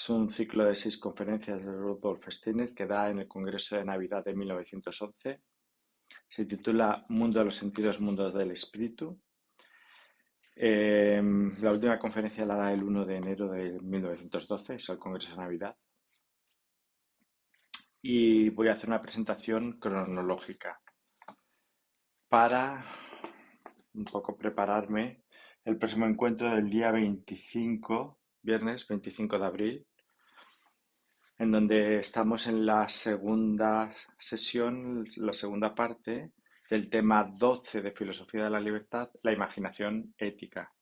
es un ciclo de 6 conferencias de Rudolf Steiner que da en el Congreso de Navidad de 1911. Se titula Mundo de los sentidos, mundo del espíritu. La última conferencia la da el 1 de enero de 1912, es el Congreso de Navidad. Y voy a hacer una presentación cronológica para un poco prepararme el próximo encuentro del día 25, viernes 25 de abril, en donde estamos en la segunda sesión, la segunda parte del tema 12 de Filosofía de la Libertad, la imaginación ética.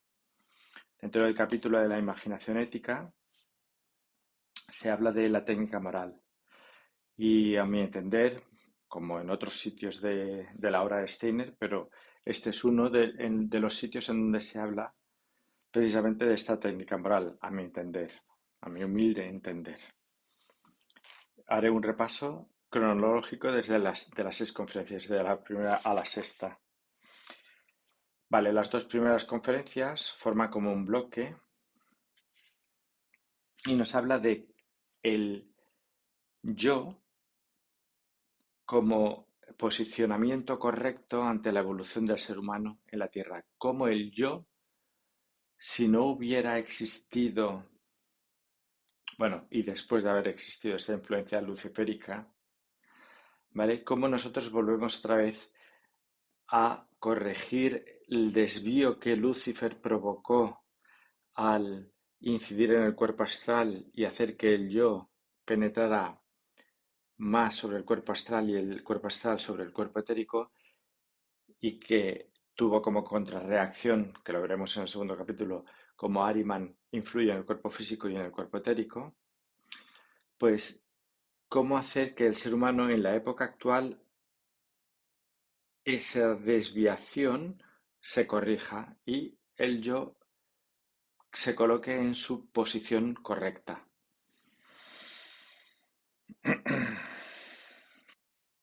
Dentro del capítulo de la imaginación ética se habla de la técnica moral y, a mi entender, como en otros sitios de la obra de Steiner, pero este es uno de los sitios en donde se habla precisamente de esta técnica moral, a mi entender, a mi humilde entender. Haré un repaso cronológico desde de las 6 conferencias, de la primera a la sexta. Vale, las dos primeras conferencias forman como un bloque y nos habla de el yo como posicionamiento correcto ante la evolución del ser humano en la Tierra. Como el yo, si no hubiera existido, bueno, y después de haber existido esta influencia luciférica, ¿vale? Cómo nosotros volvemos otra vez a corregir el desvío que Lucifer provocó al incidir en el cuerpo astral y hacer que el yo penetrara más sobre el cuerpo astral y el cuerpo astral sobre el cuerpo etérico, y que tuvo como contrarreacción, que lo veremos en el segundo capítulo, como Ahriman influye en el cuerpo físico y en el cuerpo etérico. Pues cómo hacer que el ser humano en la época actual esa desviación se corrija y el yo se coloque en su posición correcta.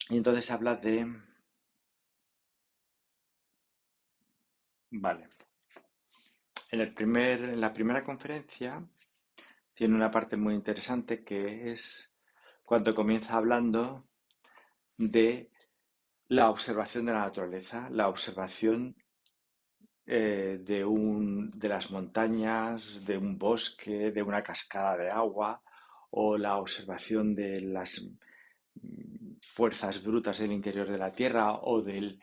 Y entonces habla de... Vale. En la primera conferencia tiene una parte muy interesante que es cuando comienza hablando de la observación de la naturaleza, la observación de las montañas, de un bosque, de una cascada de agua, o la observación de las fuerzas brutas del interior de la Tierra o del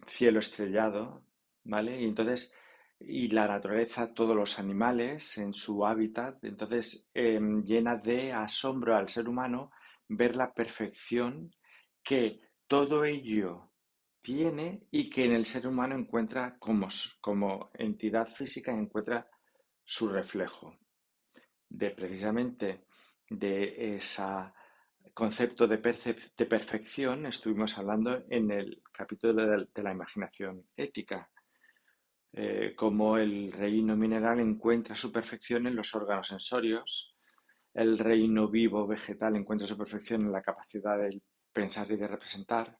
cielo estrellado, ¿vale? Y entonces, y la naturaleza, todos los animales en su hábitat, entonces llena de asombro al ser humano ver la perfección que todo ello tiene y que en el ser humano encuentra como entidad física, encuentra su reflejo de precisamente de ese concepto de perfección. Estuvimos hablando en el capítulo de la imaginación ética, cómo el reino mineral encuentra su perfección en los órganos sensorios, el reino vivo vegetal encuentra su perfección en la capacidad de pensar y de representar,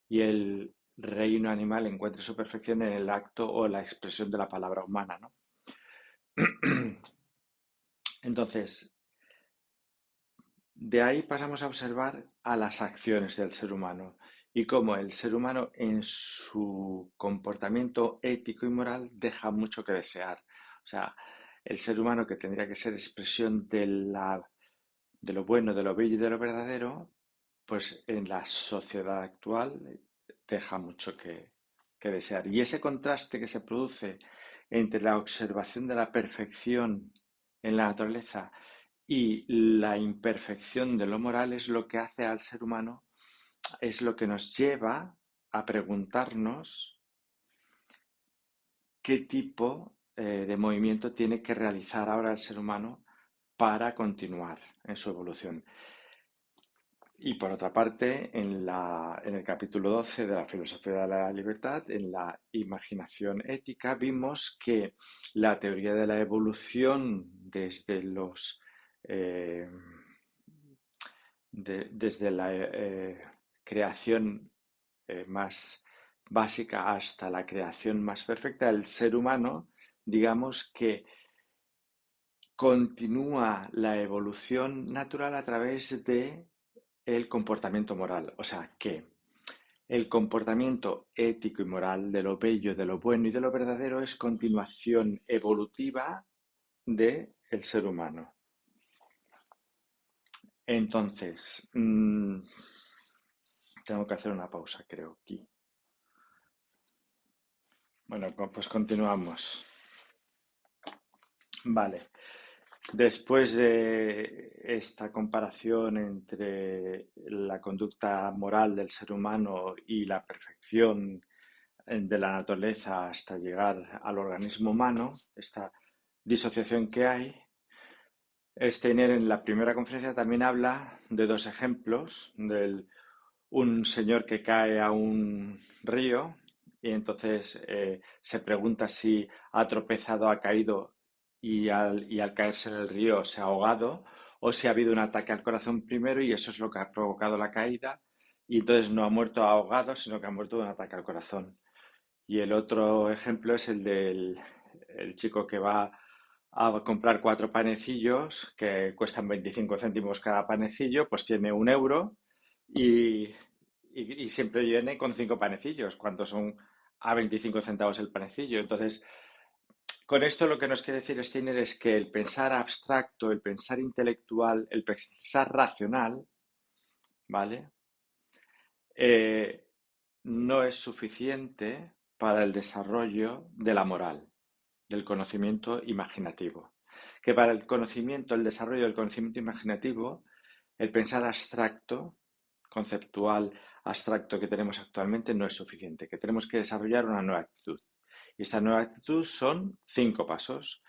y el reino animal encuentra su perfección en el acto o la expresión de la palabra humana, ¿no? Entonces, de ahí pasamos a observar a las acciones del ser humano y cómo el ser humano en su comportamiento ético y moral deja mucho que desear. O sea, el ser humano, que tendría que ser expresión de lo bueno, de lo bello y de lo verdadero, pues en la sociedad actual deja mucho que desear. Y ese contraste que se produce entre la observación de la perfección en la naturaleza y la imperfección de lo moral es lo que hace al ser humano, es lo que nos lleva a preguntarnos qué tipo de movimiento tiene que realizar ahora el ser humano para continuar en su evolución. Y por otra parte, en el capítulo 12 de la Filosofía de la Libertad, en la imaginación ética, vimos que la teoría de la evolución desde eh, desde la creación más básica hasta la creación más perfecta, el ser humano, digamos que continúa la evolución natural a través de el comportamiento moral. O sea, que el comportamiento ético y moral de lo bello, de lo bueno y de lo verdadero es continuación evolutiva del ser humano. Entonces, tengo que hacer una pausa, creo, aquí. Bueno, pues continuamos. Vale. Después de esta comparación entre la conducta moral del ser humano y la perfección de la naturaleza hasta llegar al organismo humano, esta disociación que hay, Steiner en la primera conferencia también habla de dos ejemplos, un señor que cae a un río y entonces se pregunta si ha tropezado, ha caído y al caerse en el río se ha ahogado o si ha habido un ataque al corazón primero y eso es lo que ha provocado la caída y entonces no ha muerto ahogado, sino que ha muerto de un ataque al corazón. Y el otro ejemplo es el del el chico que va a comprar cuatro panecillos que cuestan 25 céntimos cada panecillo, pues tiene 1 euro y, y siempre viene con cinco panecillos, cuando son a 25 centavos el panecillo. Entonces, con esto lo que nos quiere decir Steiner es que el pensar abstracto, el pensar intelectual, el pensar racional, ¿vale? Eh, no es suficiente para el desarrollo de la moral, del conocimiento imaginativo. Que para el conocimiento, el desarrollo del conocimiento imaginativo, el pensar abstracto, conceptual, abstracto que tenemos actualmente no es suficiente, que tenemos que desarrollar una nueva actitud. Y esta nueva actitud son 5 pasos.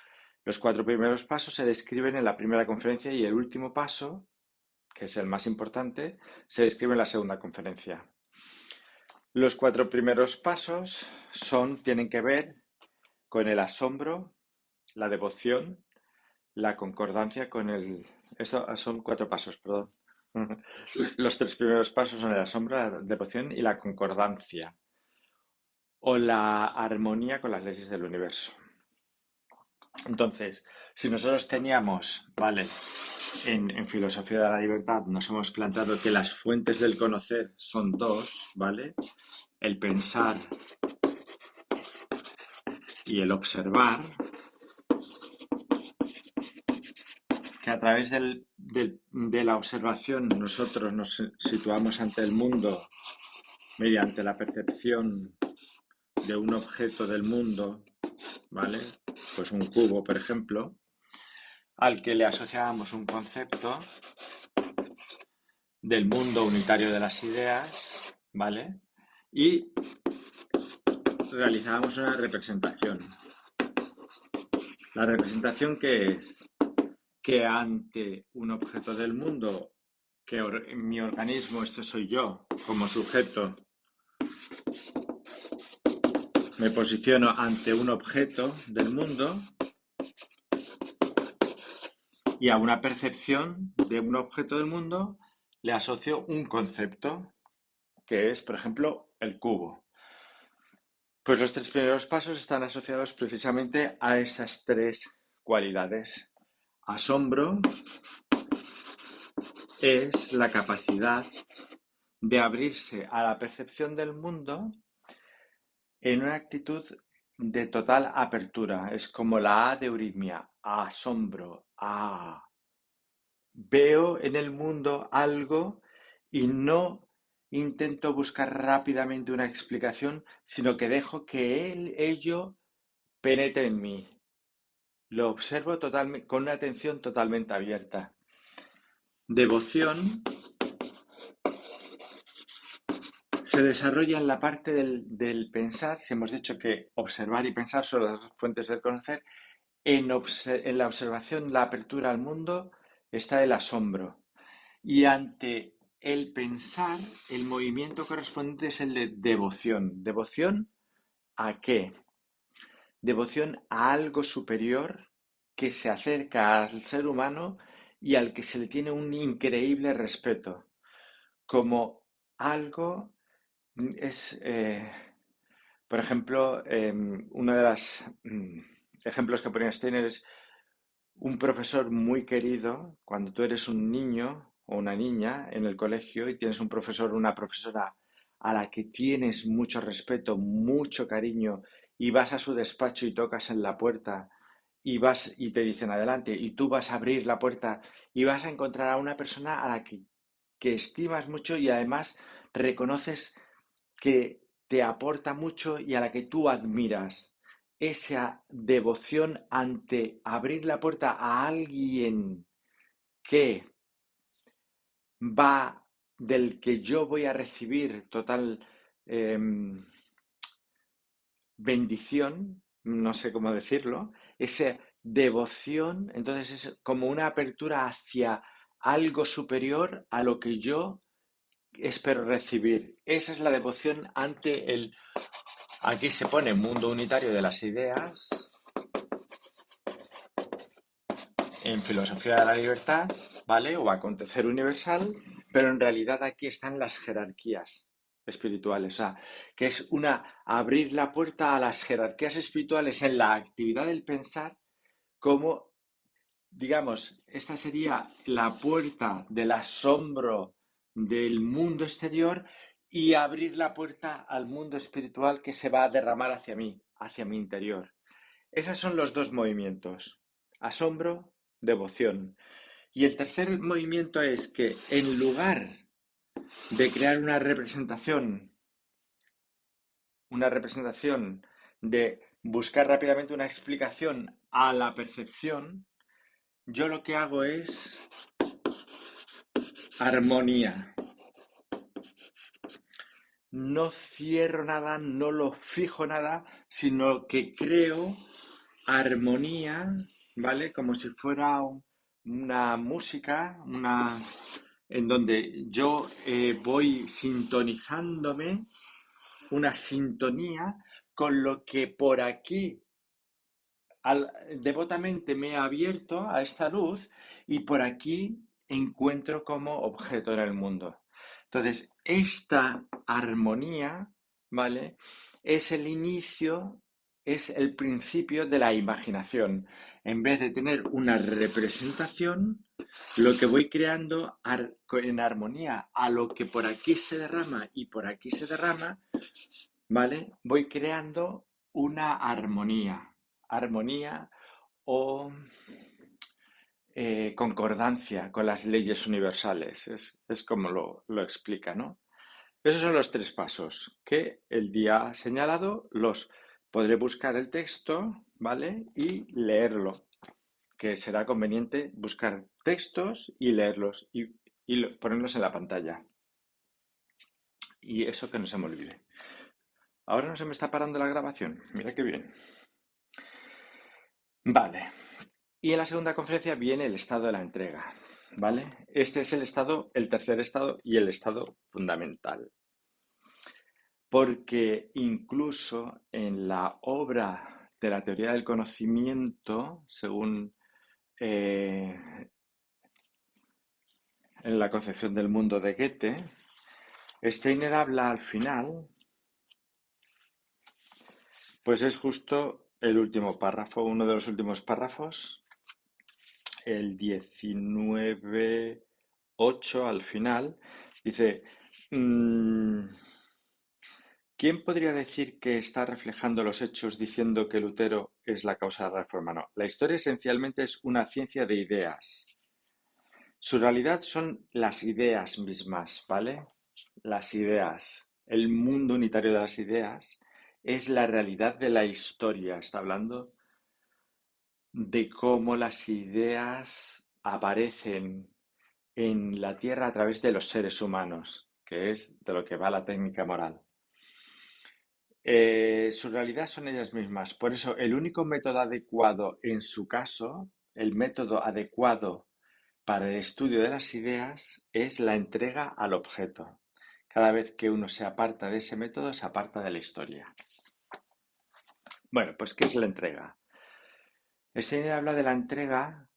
Los 4 primeros pasos se describen en la primera conferencia y el último paso, que es el más importante, se describe en la segunda conferencia. Los 4 primeros pasos tienen que ver con el asombro, la devoción, la concordancia con el... Eso son 4 pasos, perdón. Los 3 primeros pasos son el asombro, la devoción y la concordancia o la armonía con las leyes del universo. Entonces, si nosotros teníamos, vale, en filosofía de la libertad nos hemos planteado que las fuentes del conocer son dos, ¿vale? El pensar y el observar, que a través de la observación nosotros nos situamos ante el mundo mediante la percepción de un objeto del mundo, ¿vale? Pues un cubo, por ejemplo, al que le asociábamos un concepto del mundo unitario de las ideas, ¿vale? Y realizábamos una representación. La representación que es que ante un objeto del mundo, que en mi organismo, esto soy yo, como sujeto, me posiciono ante un objeto del mundo y a una percepción de un objeto del mundo le asocio un concepto, que es, por ejemplo, el cubo. Pues los 3 primeros pasos están asociados precisamente a estas 3 cualidades. Asombro es la capacidad de abrirse a la percepción del mundo en una actitud de total apertura. Es como la A de euritmia, asombro, veo en el mundo algo y no intento buscar rápidamente una explicación, sino que dejo que ello penetre en mí. Lo observo con una atención totalmente abierta. Devoción se desarrolla en la parte del pensar. Si hemos dicho que observar y pensar son las dos fuentes del conocer, en la observación, la apertura al mundo, está el asombro. Y ante el pensar, el movimiento correspondiente es el de devoción. ¿Devoción a qué? Devoción a algo superior que se acerca al ser humano y al que se le tiene un increíble respeto. Como algo es, por ejemplo, uno de los ejemplos que ponía Steiner es un profesor muy querido, cuando tú eres un niño o una niña en el colegio y tienes un profesor o una profesora a la que tienes mucho respeto, mucho cariño, y vas a su despacho y tocas en la puerta y vas y te dicen adelante y tú vas a abrir la puerta y vas a encontrar a una persona a la que estimas mucho y además reconoces que te aporta mucho y a la que tú admiras. Esa devoción ante abrir la puerta a alguien que va, del que yo voy a recibir total bendición, no sé cómo decirlo, esa devoción, entonces es como una apertura hacia algo superior a lo que yo espero recibir. Esa es la devoción ante el... Aquí se pone mundo unitario de las ideas en filosofía de la libertad, ¿vale? O acontecer universal, pero en realidad aquí están las jerarquías espirituales, o sea, que es una abrir la puerta a las jerarquías espirituales en la actividad del pensar, como, digamos, esta sería la puerta del asombro del mundo exterior y abrir la puerta al mundo espiritual que se va a derramar hacia mí, hacia mi interior. Esos son los dos movimientos, asombro, devoción. Y el tercer movimiento es que en lugar de crear una representación de buscar rápidamente una explicación a la percepción, yo lo que hago es armonía. No cierro nada, no lo fijo nada, sino que creo armonía, ¿vale? Como si fuera una música, en donde yo voy sintonizándome, una sintonía con lo que por aquí devotamente me he abierto a esta luz y por aquí encuentro como objeto en el mundo. Entonces, esta armonía, ¿vale? Es el inicio, es el principio de la imaginación. En vez de tener una representación, lo que voy creando en armonía a lo que por aquí se derrama y por aquí se derrama, ¿vale? Voy creando una armonía. Armonía o concordancia con las leyes universales. Es como lo explica, ¿no? Esos son los tres pasos que el día señalado los podré buscar el texto, ¿vale? Y leerlo, que será conveniente buscar textos y leerlos y ponerlos en la pantalla. Y eso que no se me olvide. Ahora no se me está parando la grabación. Mira qué bien. Vale. Y en la segunda conferencia viene el estado de la entrega, ¿vale? Este es el estado, el tercer estado y el estado fundamental. Porque incluso en la obra de la teoría del conocimiento, según en la concepción del mundo de Goethe, Steiner habla al final, pues es justo el último párrafo, uno de los últimos párrafos, el 19.8 al final, dice, ¿quién podría decir que está reflejando los hechos diciendo que Lutero es la causa de la reforma? No, la historia esencialmente es una ciencia de ideas. Su realidad son las ideas mismas, ¿vale? Las ideas. El mundo unitario de las ideas es la realidad de la historia. Está hablando de cómo las ideas aparecen en la Tierra a través de los seres humanos, que es de lo que va la técnica moral. Su realidad son ellas mismas. Por eso, el único método adecuado en su caso, el método adecuado para el estudio de las ideas es la entrega al objeto. Cada vez que uno se aparta de ese método, se aparta de la historia. Bueno, pues ¿qué es la entrega? Steiner habla de la entrega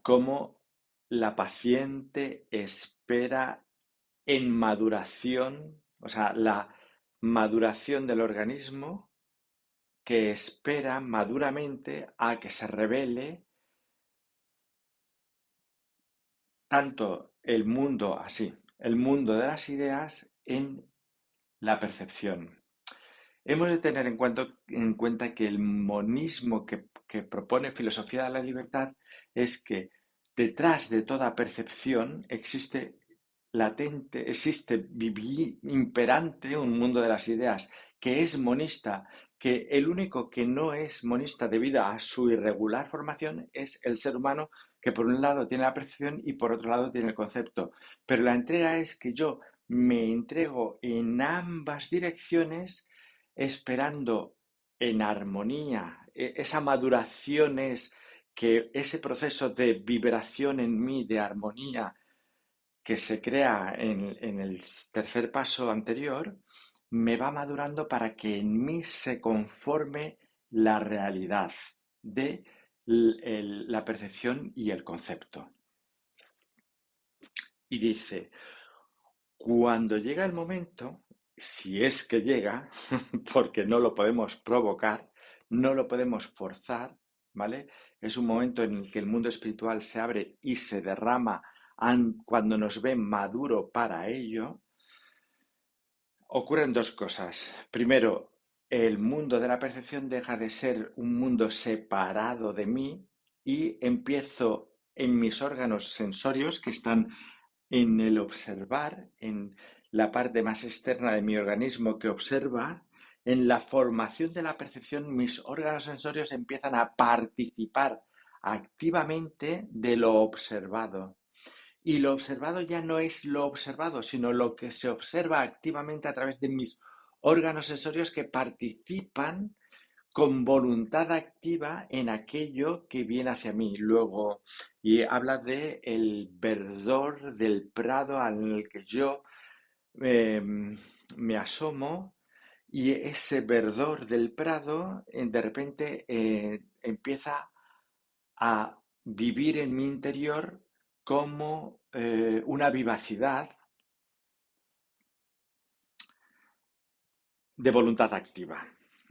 como la paciente espera en maduración, o sea, la maduración del organismo que espera maduramente a que se revele tanto el mundo de las ideas en la percepción. Hemos de tener en cuenta que el monismo que propone Filosofía de la Libertad es que detrás de toda percepción existe latente, existe imperante un mundo de las ideas que es monista, que el único que no es monista debido a su irregular formación es el ser humano, que por un lado tiene la percepción y por otro lado tiene el concepto. Pero la entrega es que yo me entrego en ambas direcciones esperando en armonía. Esa maduración es que ese proceso de vibración en mí, de armonía, que se crea en el tercer paso anterior, me va madurando para que en mí se conforme la realidad de la percepción y el concepto. Y dice, cuando llega el momento, si es que llega, porque no lo podemos provocar, no lo podemos forzar, ¿vale? Es un momento en el que el mundo espiritual se abre y se derrama cuando nos ve maduro para ello. Ocurren dos cosas. Primero, el mundo de la percepción deja de ser un mundo separado de mí y empiezo en mis órganos sensorios que están en el observar, en la parte más externa de mi organismo que observa, en la formación de la percepción, mis órganos sensorios empiezan a participar activamente de lo observado. Y lo observado ya no es lo observado, sino lo que se observa activamente a través de mis órganos sensorios que participan con voluntad activa en aquello que viene hacia mí. Luego, y habla de el verdor del prado en el que yo eh, me asomo y ese verdor del prado de repente empieza a vivir en mi interior como una vivacidad de voluntad activa.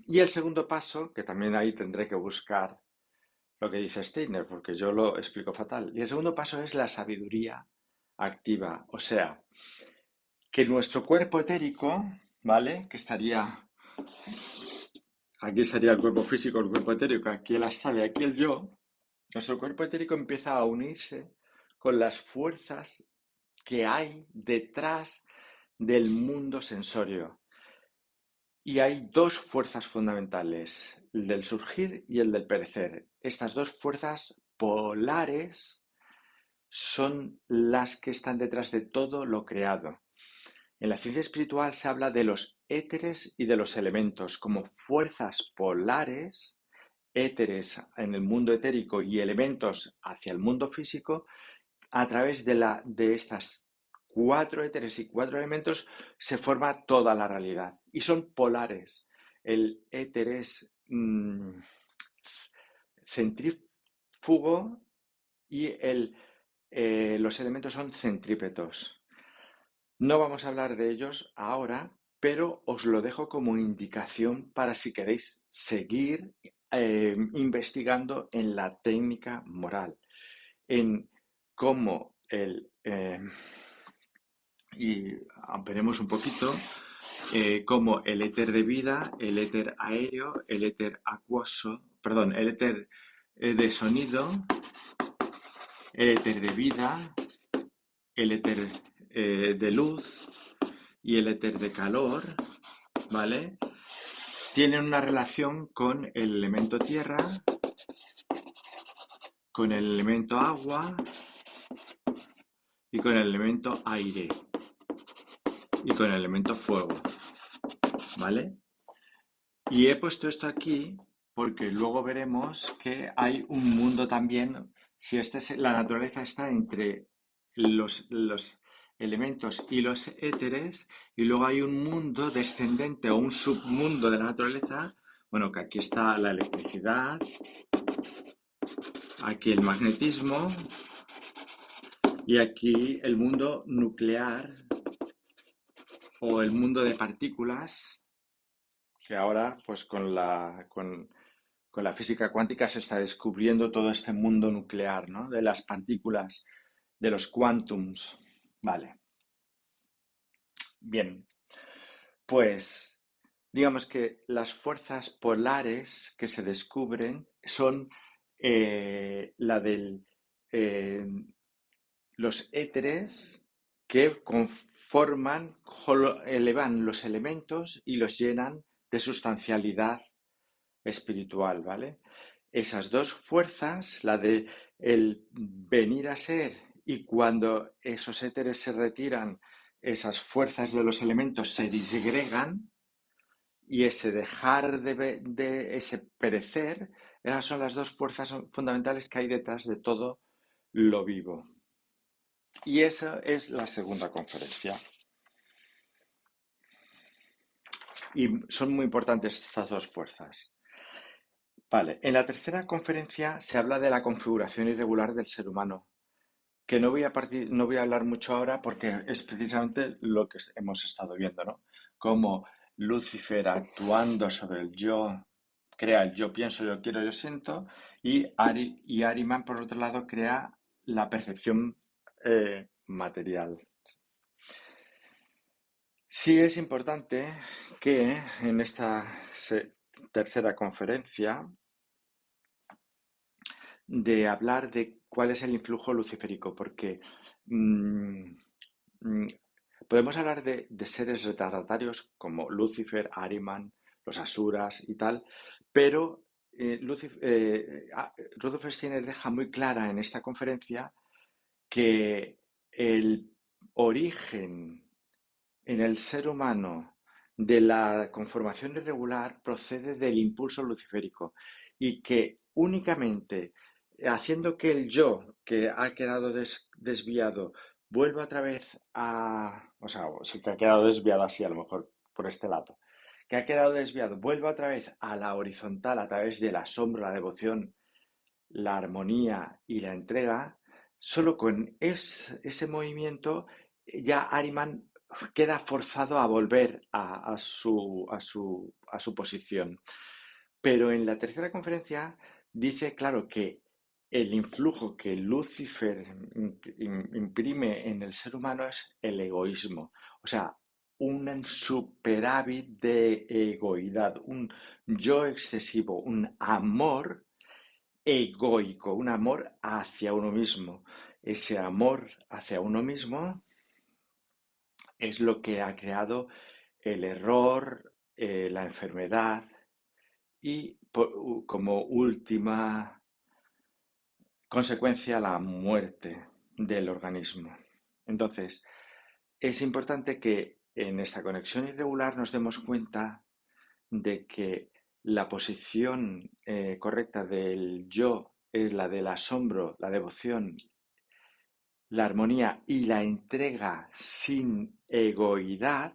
Y el segundo paso, que también ahí tendré que buscar lo que dice Steiner, porque yo lo explico fatal. Y el segundo paso es la sabiduría activa, o sea, que nuestro cuerpo etérico, ¿vale? Que estaría, aquí sería el cuerpo físico, el cuerpo etérico, aquí el astral y aquí el yo, nuestro cuerpo etérico empieza a unirse con las fuerzas que hay detrás del mundo sensorio. Y hay dos fuerzas fundamentales, el del surgir y el del perecer. Estas dos fuerzas polares son las que están detrás de todo lo creado. En la ciencia espiritual se habla de los éteres y de los elementos como fuerzas polares, éteres en el mundo etérico y elementos hacia el mundo físico. A través de estas cuatro éteres y cuatro elementos se forma toda la realidad y son polares. El éter es centrífugo y los elementos son centrípetos. No vamos a hablar de ellos ahora, pero os lo dejo como indicación para si queréis seguir investigando en la técnica moral, en cómo y veremos un poquito cómo el éter de vida, el éter aéreo, el éter acuoso, perdón, el éter de sonido, el éter de vida, el éter de luz y el éter de calor, ¿vale? Tienen una relación con el elemento tierra, con el elemento agua y con el elemento aire y con el elemento fuego, ¿vale? Y he puesto esto aquí porque luego veremos que hay un mundo también, si la naturaleza está entre los elementos y los éteres, y luego hay un mundo descendente o un submundo de la naturaleza, bueno, que aquí está la electricidad, aquí el magnetismo y aquí el mundo nuclear o el mundo de partículas, que ahora pues con la física cuántica se está descubriendo todo este mundo nuclear, ¿no? De las partículas de los quantums. Vale, bien. Pues digamos que las fuerzas polares que se descubren son la de los éteres que conforman, elevan los elementos y los llenan de sustancialidad espiritual, ¿vale? Esas dos fuerzas, la de el venir a ser y cuando esos éteres se retiran, esas fuerzas de los elementos se disgregan y ese dejar de ese perecer, esas son las dos fuerzas fundamentales que hay detrás de todo lo vivo. Y esa es la segunda conferencia. Y son muy importantes estas dos fuerzas. Vale, en la tercera conferencia se habla de la configuración irregular del ser humano, que no voy a hablar mucho ahora porque es precisamente lo que hemos estado viendo, ¿no? Cómo Lucifer actuando sobre el yo, crea el yo pienso, yo quiero, yo siento, y Ahriman, por otro lado, crea la percepción material. Sí es importante que en esta tercera conferencia de hablar de cuál es el influjo luciférico, porque mm, mm, podemos hablar de seres retardatarios como Lucifer, Ahriman, los Asuras y tal, pero Rudolf Steiner deja muy clara en esta conferencia que el origen en el ser humano de la conformación irregular procede del impulso luciférico y que únicamente haciendo que el yo que ha quedado desviado vuelva otra vez o sea, sí que ha quedado desviado así a lo mejor por este lado, que ha quedado desviado, vuelva otra vez a la horizontal a través del asombro, la devoción, la armonía y la entrega, solo con ese movimiento ya Ahriman queda forzado a volver a su posición. Pero en la tercera conferencia dice, claro, que el influjo que Lucifer imprime en el ser humano es el egoísmo. O sea, un superávit de egoidad, un yo excesivo, un amor egoico, un amor hacia uno mismo. Ese amor hacia uno mismo es lo que ha creado el error, la enfermedad y como última consecuencia la muerte del organismo. Entonces, es importante que en esta conexión irregular nos demos cuenta de que la posición correcta del yo es la del asombro, la devoción, la armonía y la entrega sin egoidad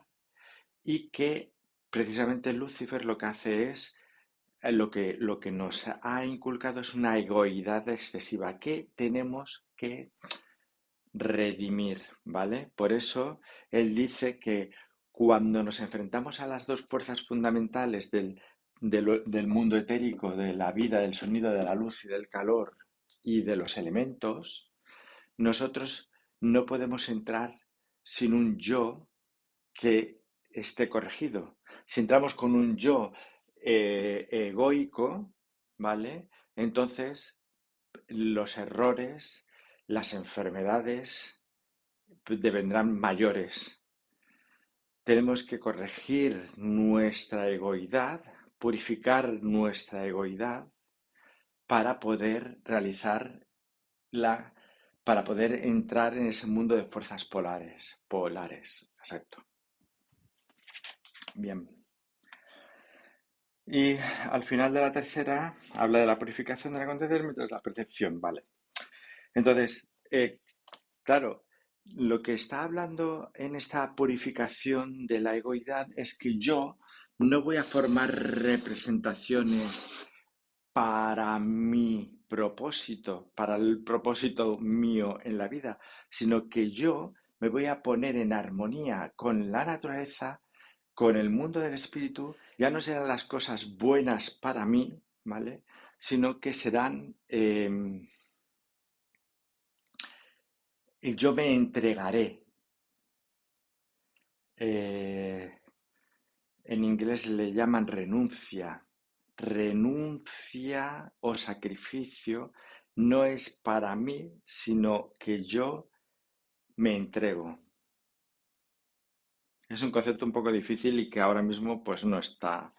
y que precisamente Lucifer lo que hace es lo que nos ha inculcado es una egoidad excesiva que tenemos que redimir, ¿vale? Por eso él dice que cuando nos enfrentamos a las dos fuerzas fundamentales del mundo etérico, de la vida, del sonido, de la luz y del calor y de los elementos, nosotros no podemos entrar sin un yo que esté corregido. Si entramos con un yo egoico, ¿vale? Entonces los errores, las enfermedades devendrán mayores. Tenemos que corregir nuestra egoidad, purificar nuestra egoidad para poder para poder entrar en ese mundo de fuerzas polares, exacto. Bien. Y al final de la tercera habla de la purificación del acontecer mientras la percepción, ¿vale? Entonces, claro, lo que está hablando en esta purificación de la egoidad es que yo no voy a formar representaciones para mi propósito, para el propósito mío en la vida, sino que yo me voy a poner en armonía con la naturaleza, con el mundo del espíritu. Ya no serán las cosas buenas para mí, ¿vale? Sino que serán y yo me entregaré. Eh, en inglés le llaman renuncia. Renuncia o sacrificio no es para mí, sino que yo me entrego. Es un concepto un poco difícil y que ahora mismo pues no está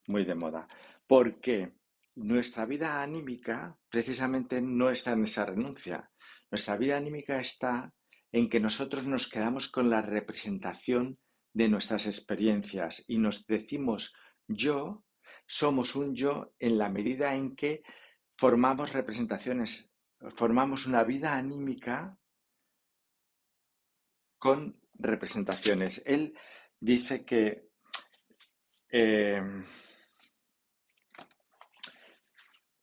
muy de moda. Porque nuestra vida anímica precisamente no está en esa renuncia. Nuestra vida anímica está en que nosotros nos quedamos con la representación de nuestras experiencias y nos decimos yo, somos un yo en la medida en que formamos representaciones, formamos una vida anímica con representaciones. Él dice que eh,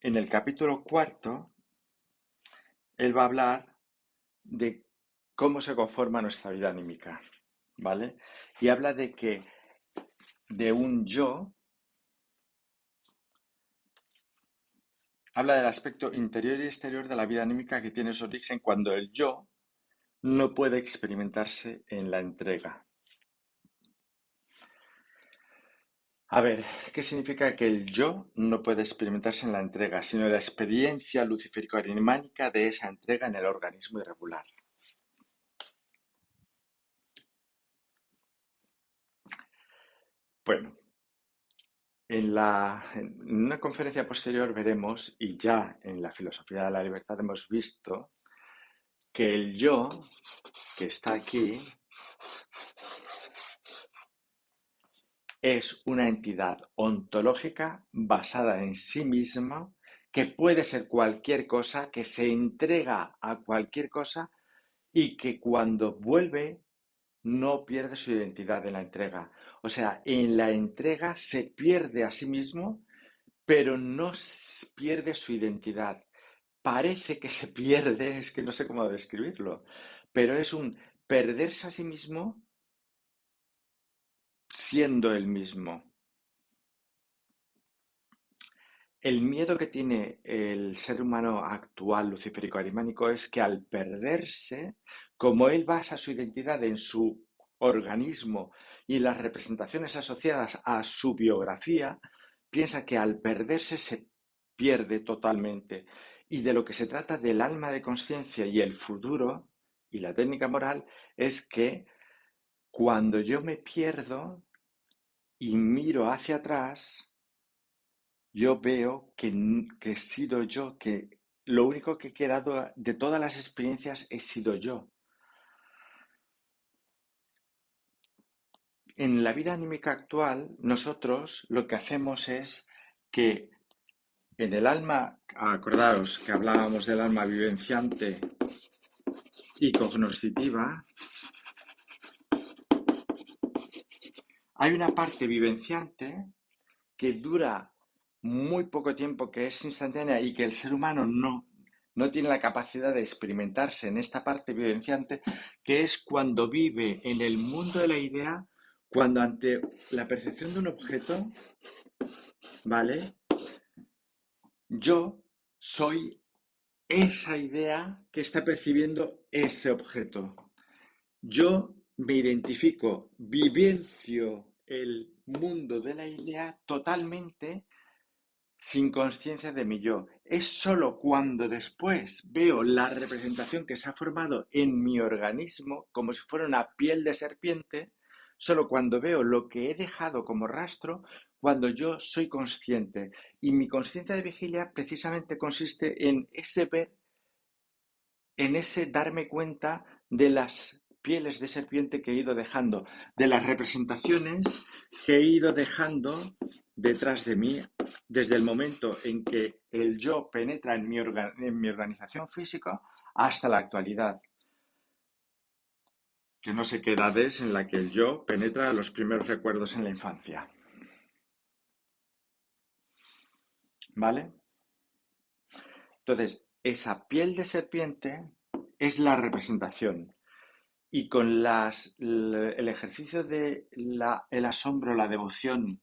en el capítulo cuarto, él va a hablar de cómo se conforma nuestra vida anímica, ¿vale? Y habla de que de un yo, habla del aspecto interior y exterior de la vida anímica que tiene su origen cuando el yo no puede experimentarse en la entrega. A ver, ¿qué significa que el yo no puede experimentarse en la entrega, sino la experiencia luciférico-arimánica de esa entrega en el organismo irregular? Bueno, en una conferencia posterior veremos, y ya en la filosofía de la libertad hemos visto, que el yo que está aquí es una entidad ontológica basada en sí misma, que puede ser cualquier cosa, que se entrega a cualquier cosa y que cuando vuelve no pierde su identidad en la entrega. O sea, en la entrega se pierde a sí mismo, pero no pierde su identidad. Parece que se pierde, es que no sé cómo describirlo, pero es un perderse a sí mismo siendo el mismo. El miedo que tiene el ser humano actual, luciférico-arimánico, es que al perderse, como él basa su identidad en su organismo y las representaciones asociadas a su biografía, piensa que al perderse se pierde totalmente. Y de lo que se trata del alma de conciencia y el futuro y la técnica moral es que cuando yo me pierdo y miro hacia atrás, yo veo que he sido yo, que lo único que he quedado de todas las experiencias he sido yo. En la vida anímica actual, nosotros lo que hacemos es que en el alma, acordaos que hablábamos del alma vivenciante y cognoscitiva, hay una parte vivenciante que dura muy poco tiempo, que es instantánea y que el ser humano no tiene la capacidad de experimentarse en esta parte vivenciante, que es cuando vive en el mundo de la idea, cuando ante la percepción de un objeto, ¿vale? Yo soy esa idea que está percibiendo ese objeto. Yo me identifico, vivencio el mundo de la idea totalmente sin conciencia de mi yo. Es sólo cuando después veo la representación que se ha formado en mi organismo, como si fuera una piel de serpiente, solo cuando veo lo que he dejado como rastro, cuando yo soy consciente. Y mi conciencia de vigilia precisamente consiste en ese ver, en ese darme cuenta de las pieles de serpiente que he ido dejando, de las representaciones que he ido dejando detrás de mí desde el momento en que el yo penetra en mi organización física hasta la actualidad, que no sé qué edad es en la que el yo penetra los primeros recuerdos en la infancia. ¿Vale? Entonces, esa piel de serpiente es la representación. Y con el ejercicio de el asombro, la devoción,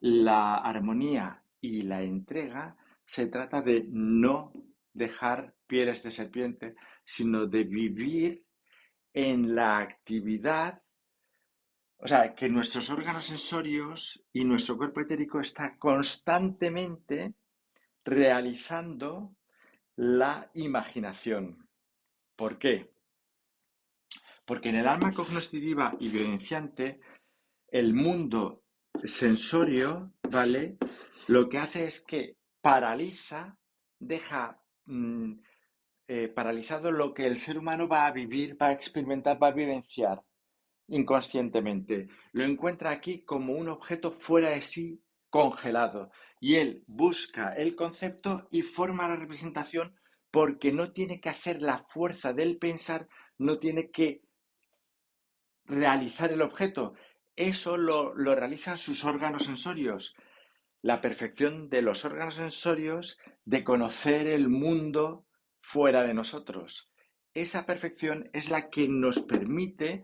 la armonía y la entrega, se trata de no dejar pieles de serpiente, sino de vivir en la actividad, o sea, que nuestros órganos sensorios y nuestro cuerpo etérico está constantemente realizando la imaginación. ¿Por qué? Porque en el alma cognoscitiva y vivenciante, el mundo sensorio, ¿vale? Lo que hace es que paraliza, deja paralizado lo que el ser humano va a vivir, va a experimentar, va a vivenciar inconscientemente. Lo encuentra aquí como un objeto fuera de sí, congelado. Y él busca el concepto y forma la representación porque no tiene que hacer la fuerza del pensar, no tiene que realizar el objeto. Eso lo realizan sus órganos sensorios. La perfección de los órganos sensorios de conocer el mundo fuera de nosotros. Esa perfección es la que nos permite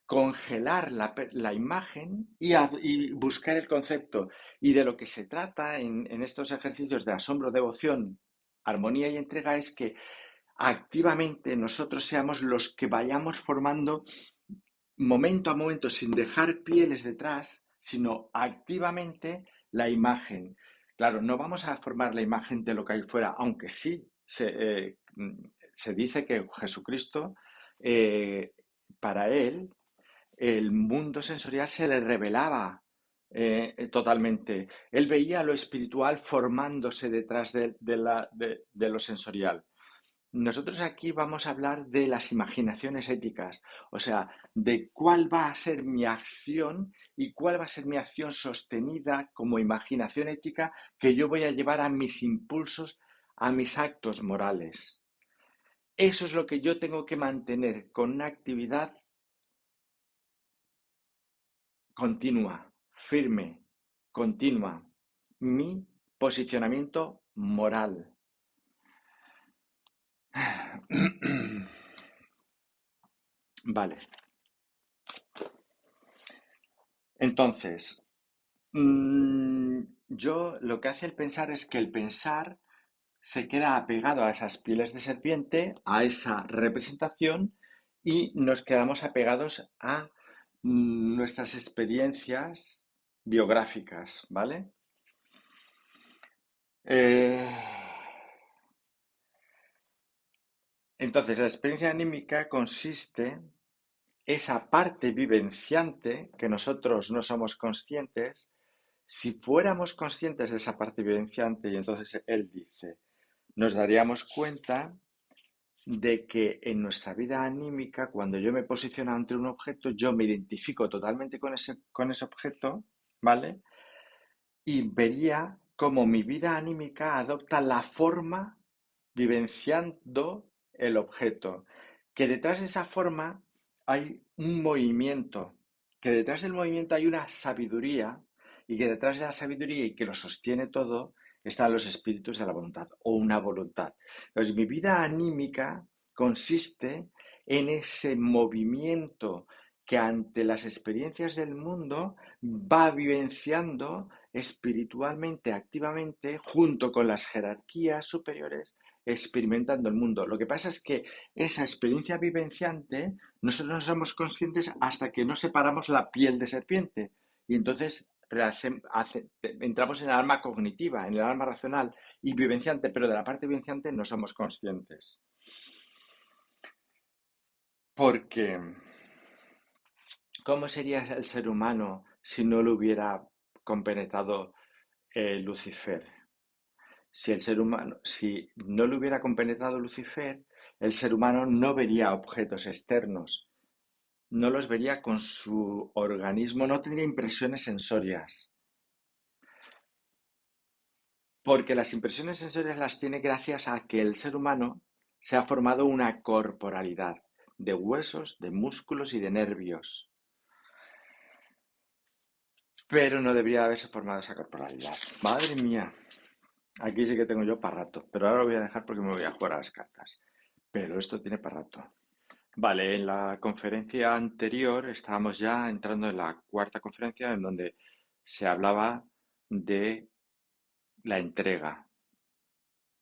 congelar la imagen y buscar el concepto. Y de lo que se trata en estos ejercicios de asombro, devoción, armonía y entrega es que activamente nosotros seamos los que vayamos formando momento a momento, sin dejar pieles detrás, sino activamente la imagen. Claro, no vamos a formar la imagen de lo que hay fuera, aunque sí se dice que Jesucristo, eh, para él, el mundo sensorial se le revelaba totalmente. Él veía lo espiritual formándose detrás de lo sensorial. Nosotros aquí vamos a hablar de las imaginaciones éticas, o sea, de cuál va a ser mi acción y cuál va a ser mi acción sostenida como imaginación ética que yo voy a llevar a mis impulsos, a mis actos morales. Eso es lo que yo tengo que mantener con una actividad continua, firme, continua, mi posicionamiento moral. Vale. Entonces, yo lo que hace el pensar es que el pensar se queda apegado a esas pieles de serpiente, a esa representación y nos quedamos apegados a nuestras experiencias biográficas, ¿vale? Eh, entonces, la experiencia anímica consiste esa parte vivenciante que nosotros no somos conscientes. Si fuéramos conscientes de esa parte vivenciante, y entonces él dice, nos daríamos cuenta de que en nuestra vida anímica, cuando yo me posiciono ante un objeto, yo me identifico totalmente con ese objeto, ¿vale? Y vería cómo mi vida anímica adopta la forma vivenciando el objeto, que detrás de esa forma hay un movimiento, que detrás del movimiento hay una sabiduría y que detrás de la sabiduría y que lo sostiene todo están los espíritus de la voluntad o una voluntad. Entonces, mi vida anímica consiste en ese movimiento que ante las experiencias del mundo va vivenciando espiritualmente, activamente, junto con las jerarquías superiores, experimentando el mundo. Lo que pasa es que esa experiencia vivenciante nosotros no somos conscientes hasta que no separamos la piel de serpiente. Y entonces entramos en el alma cognitiva, en el alma racional y vivenciante, pero de la parte vivenciante no somos conscientes. Porque, ¿cómo sería el ser humano si no lo hubiera compenetrado Lucifer? Si no le hubiera compenetrado Lucifer, el ser humano no vería objetos externos, no los vería con su organismo, no tendría impresiones sensorias, porque las impresiones sensorias las tiene gracias a que el ser humano se ha formado una corporalidad de huesos, de músculos y de nervios, pero no debería haberse formado esa corporalidad. Madre mía, aquí sí que tengo yo para rato, pero ahora lo voy a dejar porque me voy a jugar a las cartas. Pero esto tiene para rato. Vale, en la conferencia anterior estábamos ya entrando en la cuarta conferencia en donde se hablaba de la entrega,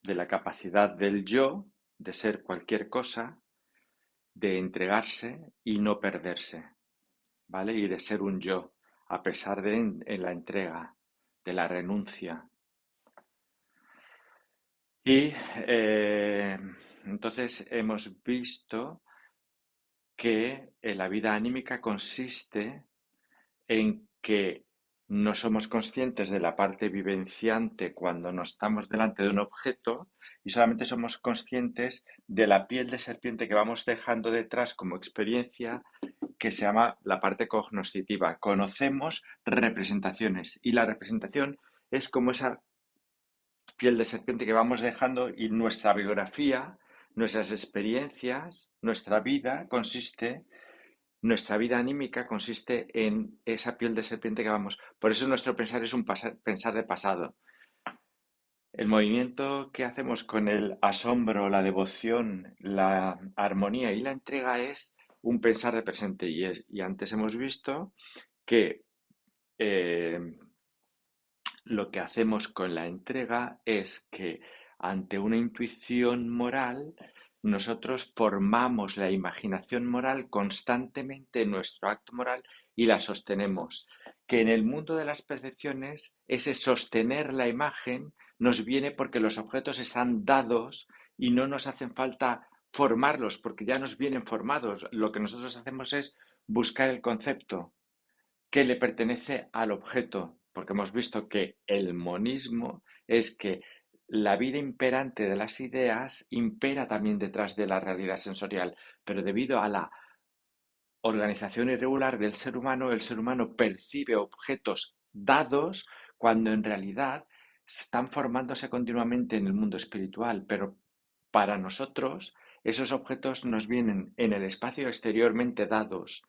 de la capacidad del yo de ser cualquier cosa, de entregarse y no perderse, ¿vale? Y de ser un yo, a pesar de en la entrega, de la renuncia. Y entonces hemos visto que la vida anímica consiste en que no somos conscientes de la parte vivenciante cuando nos estamos delante de un objeto y solamente somos conscientes de la piel de serpiente que vamos dejando detrás como experiencia, que se llama la parte cognoscitiva. Conocemos representaciones y la representación es como esa piel de serpiente que vamos dejando y nuestra biografía, nuestras experiencias, nuestra vida anímica consiste en esa piel de serpiente que vamos. Por eso nuestro pensar es un pensar de pasado. El movimiento que hacemos con el asombro, la devoción, la armonía y la entrega es un pensar de presente. Y antes hemos visto que eh, lo que hacemos con la entrega es que ante una intuición moral, nosotros formamos la imaginación moral constantemente en nuestro acto moral y la sostenemos. Que en el mundo de las percepciones, ese sostener la imagen nos viene porque los objetos están dados y no nos hacen falta formarlos porque ya nos vienen formados. Lo que nosotros hacemos es buscar el concepto que le pertenece al objeto, porque hemos visto que el monismo es que la vida imperante de las ideas impera también detrás de la realidad sensorial, pero debido a la organización irregular del ser humano, el ser humano percibe objetos dados cuando en realidad están formándose continuamente en el mundo espiritual, pero para nosotros esos objetos nos vienen en el espacio exteriormente dados.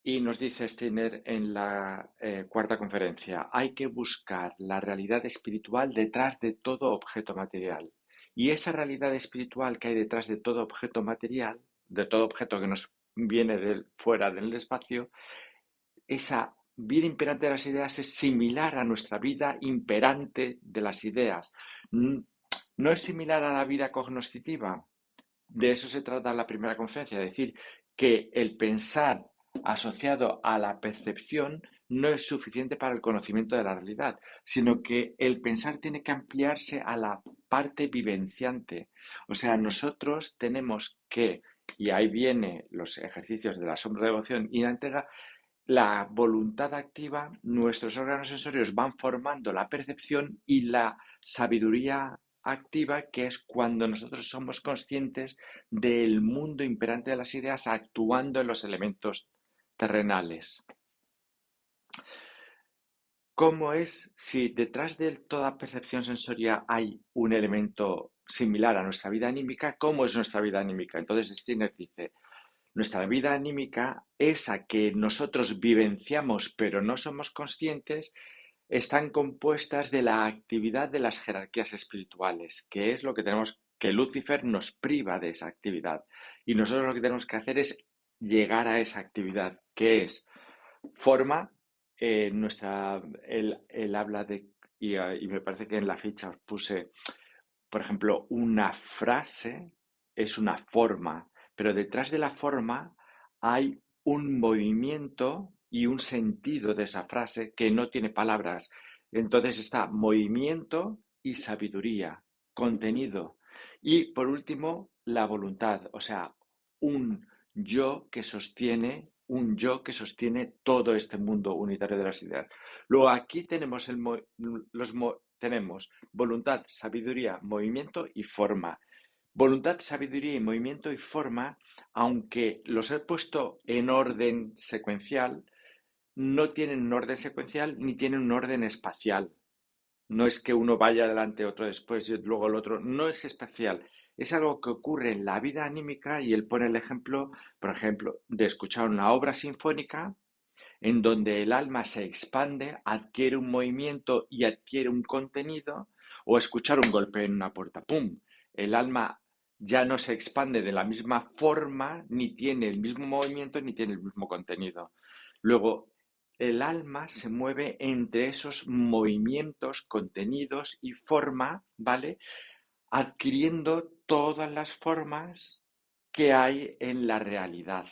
Y nos dice Steiner en la cuarta conferencia, hay que buscar la realidad espiritual detrás de todo objeto material. Y esa realidad espiritual que hay detrás de todo objeto material, de todo objeto que nos viene fuera del espacio, esa vida imperante de las ideas es similar a nuestra vida imperante de las ideas. No es similar a la vida cognoscitiva. De eso se trata la primera conferencia, es decir, que el pensar asociado a la percepción no es suficiente para el conocimiento de la realidad, sino que el pensar tiene que ampliarse a la parte vivenciante. O sea, nosotros tenemos que, y ahí vienen los ejercicios de la sombra de devoción y la entrega, la voluntad activa, nuestros órganos sensorios van formando la percepción y la sabiduría activa, que es cuando nosotros somos conscientes del mundo imperante de las ideas actuando en los elementos terrenales. ¿Cómo es si detrás de toda percepción sensorial hay un elemento similar a nuestra vida anímica? ¿Cómo es nuestra vida anímica? Entonces Steiner dice, nuestra vida anímica, esa que nosotros vivenciamos pero no somos conscientes, están compuestas de la actividad de las jerarquías espirituales, que es lo que tenemos, que Lucifer nos priva de esa actividad. Y nosotros lo que tenemos que hacer es llegar a esa actividad, que es forma él habla de, y me parece que en la ficha os puse, por ejemplo, una frase es una forma, pero detrás de la forma hay un movimiento y un sentido de esa frase que no tiene palabras. Entonces está movimiento y sabiduría, contenido. Y por último, la voluntad, o sea, un yo que sostiene todo este mundo unitario de las ideas. Luego aquí tenemos tenemos voluntad, sabiduría, movimiento y forma. Voluntad, sabiduría y movimiento y forma, aunque los he puesto en orden secuencial, no tienen un orden secuencial ni tienen un orden espacial. No es que uno vaya adelante, otro después y luego el otro. No es espacial. Es algo que ocurre en la vida anímica y él pone el ejemplo, por ejemplo, de escuchar una obra sinfónica en donde el alma se expande, adquiere un movimiento y adquiere un contenido, o escuchar un golpe en una puerta, ¡pum! El alma ya no se expande de la misma forma, ni tiene el mismo movimiento, ni tiene el mismo contenido. Luego, el alma se mueve entre esos movimientos, contenidos y forma, ¿vale? Adquiriendo todas las formas que hay en la realidad.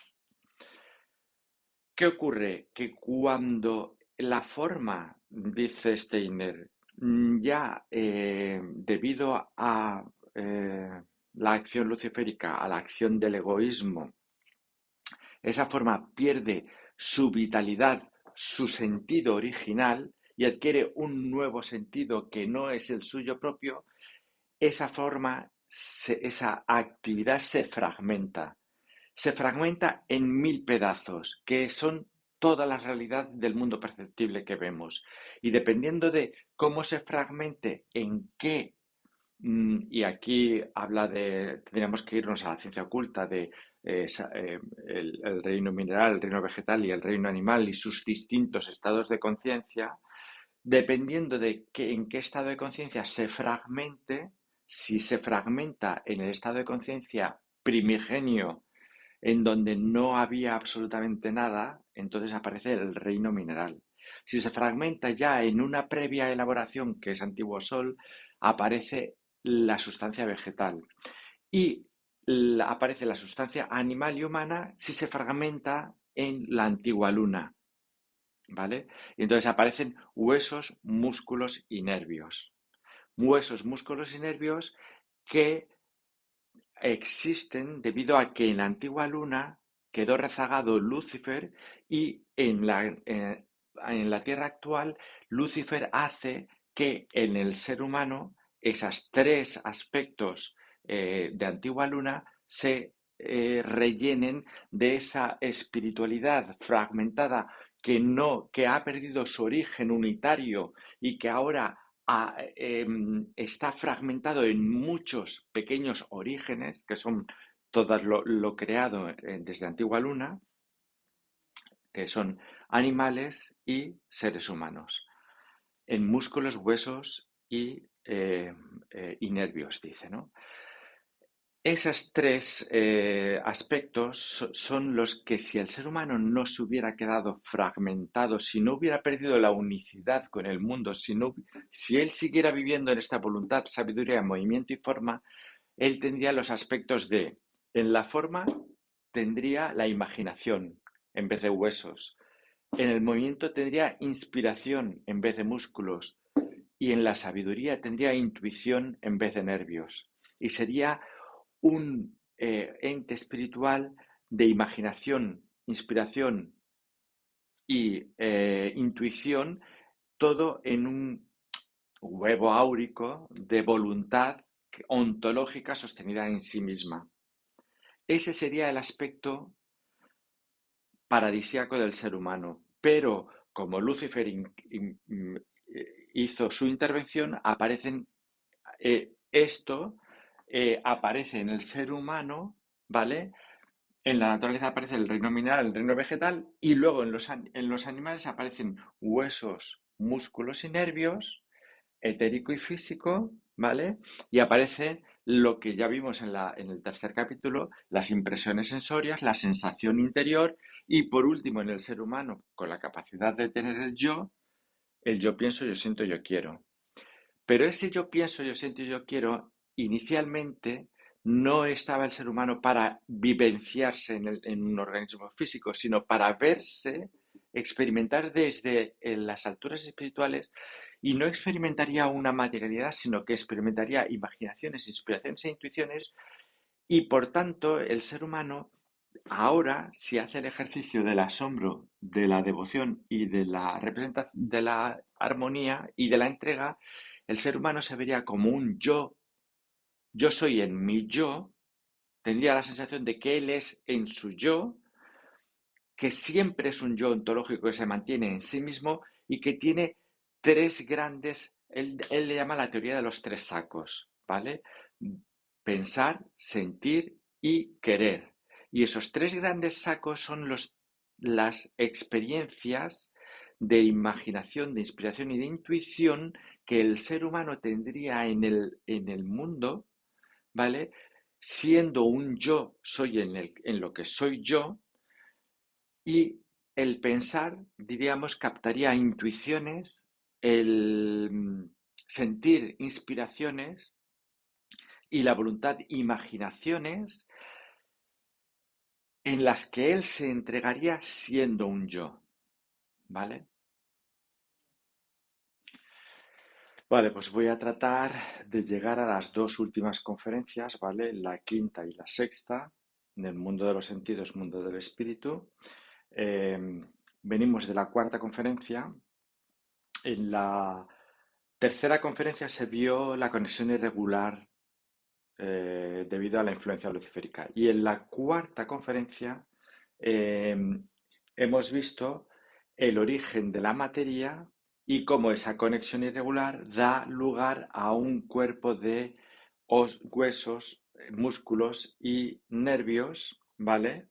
¿Qué ocurre? Que cuando la forma, dice Steiner, ya debido a la acción luciférica, a la acción del egoísmo, esa forma pierde su vitalidad, su sentido original y adquiere un nuevo sentido que no es el suyo propio, esa forma, esa actividad se fragmenta. Se fragmenta en 1000 pedazos, que son toda la realidad del mundo perceptible que vemos. Y dependiendo de cómo se fragmente, en qué, y aquí tendríamos que irnos a la ciencia oculta de el reino mineral, el reino vegetal y el reino animal y sus distintos estados de conciencia, dependiendo de en qué estado de conciencia se fragmente, si se fragmenta en el estado de conciencia primigenio, en donde no había absolutamente nada, entonces aparece el reino mineral. Si se fragmenta ya en una previa elaboración, que es antiguo sol, aparece la sustancia vegetal. Y aparece la sustancia animal y humana si se fragmenta en la antigua luna. ¿Vale? Y entonces aparecen huesos, músculos y nervios. Huesos, músculos y nervios que existen debido a que en la antigua luna quedó rezagado Lucifer y en la Tierra actual Lucifer hace que en el ser humano esos tres aspectos de antigua luna se rellenen de esa espiritualidad fragmentada que ha perdido su origen unitario y que ahora está fragmentado en muchos pequeños orígenes, que son todo lo creado desde Antigua Luna, que son animales y seres humanos, en músculos, huesos y nervios, dice, ¿no? Esos tres aspectos son los que si el ser humano no se hubiera quedado fragmentado, si no hubiera perdido la unicidad con el mundo, si él siguiera viviendo en esta voluntad, sabiduría, movimiento y forma, él tendría los aspectos en la forma tendría la imaginación en vez de huesos, en el movimiento tendría inspiración en vez de músculos y en la sabiduría tendría intuición en vez de nervios. Y sería un ente espiritual de imaginación, inspiración y intuición, todo en un huevo áurico de voluntad ontológica sostenida en sí misma. Ese sería el aspecto paradisíaco del ser humano. Pero como Lucifer hizo su intervención, esto aparece en el ser humano, ¿vale? En la naturaleza aparece el reino mineral, el reino vegetal, y luego en los animales aparecen huesos, músculos y nervios, etérico y físico, ¿vale? Y aparece lo que ya vimos en el tercer capítulo, las impresiones sensorias, la sensación interior y por último en el ser humano, con la capacidad de tener el yo pienso, yo siento, yo quiero. Pero ese yo pienso, yo siento y yo quiero, inicialmente no estaba el ser humano para vivenciarse en un organismo físico, sino para verse, experimentar desde las alturas espirituales y no experimentaría una materialidad, sino que experimentaría imaginaciones, inspiraciones e intuiciones y por tanto el ser humano ahora, si hace el ejercicio del asombro, de la devoción y de la representación, de la armonía y de la entrega, el ser humano se vería como un yo soy en mi yo, tendría la sensación de que él es en su yo, que siempre es un yo ontológico que se mantiene en sí mismo y que tiene tres grandes, él le llama la teoría de los tres sacos, ¿vale? Pensar, sentir y querer. Y esos tres grandes sacos son las experiencias de imaginación, de inspiración y de intuición que el ser humano tendría en el mundo, ¿vale? Siendo un yo, soy en lo que soy yo, y el pensar, diríamos, captaría intuiciones, el sentir inspiraciones y la voluntad imaginaciones en las que él se entregaría siendo un yo, ¿vale? Vale, pues voy a tratar de llegar a las dos últimas conferencias, ¿vale? La quinta y la sexta, del mundo de los sentidos, mundo del espíritu. Eh, Venimos de la cuarta conferencia. En la tercera conferencia se vio la conexión irregular debido a la influencia luciférica. Y en la cuarta conferencia eh, hemos visto el origen de la materia y cómo esa conexión irregular da lugar a un cuerpo de huesos, músculos y nervios, ¿vale?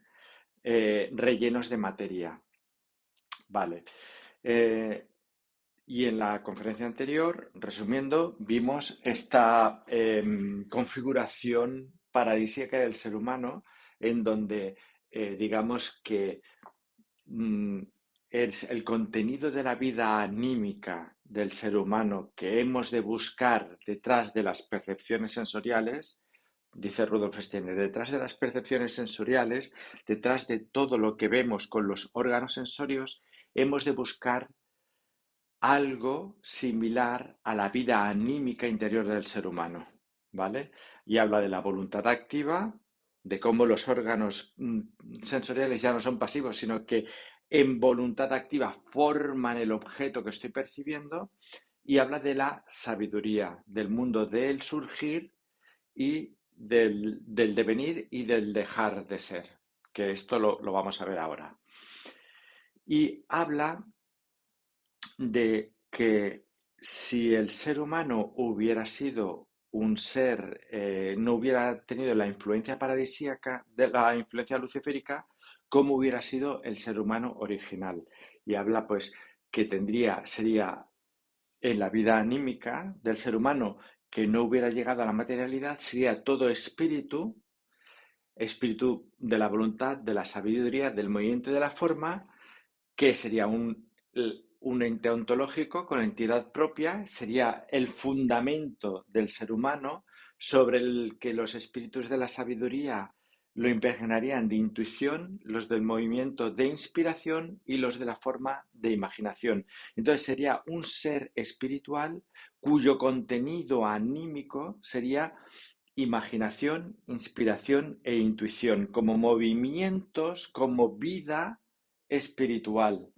Rellenos de materia, ¿vale? Eh, y en la conferencia anterior, resumiendo, vimos esta configuración paradisíaca del ser humano en donde digamos que mm, el contenido de la vida anímica del ser humano que hemos de buscar detrás de las percepciones sensoriales, dice Rudolf Steiner, detrás de las percepciones sensoriales, detrás de todo lo que vemos con los órganos sensorios, hemos de buscar algo similar a la vida anímica interior del ser humano, ¿vale? Y habla de la voluntad activa, de cómo los órganos sensoriales ya no son pasivos, sino que en voluntad activa forman el objeto que estoy percibiendo, y habla de la sabiduría, del mundo del surgir y del devenir y del dejar de ser, que esto lo vamos a ver ahora. Y habla de que si el ser humano hubiera sido un ser, no hubiera tenido la influencia paradisíaca, de la influencia luciférica, ¿cómo hubiera sido el ser humano original? Y habla pues que sería en la vida anímica del ser humano que no hubiera llegado a la materialidad, sería todo espíritu, espíritu de la voluntad, de la sabiduría, del movimiento y de la forma, que sería un ente ontológico con entidad propia, sería el fundamento del ser humano sobre el que los espíritus de la sabiduría lo impregnarían de intuición, los del movimiento de inspiración y los de la forma de imaginación. Entonces sería un ser espiritual cuyo contenido anímico sería imaginación, inspiración e intuición, como movimientos, como vida espiritual.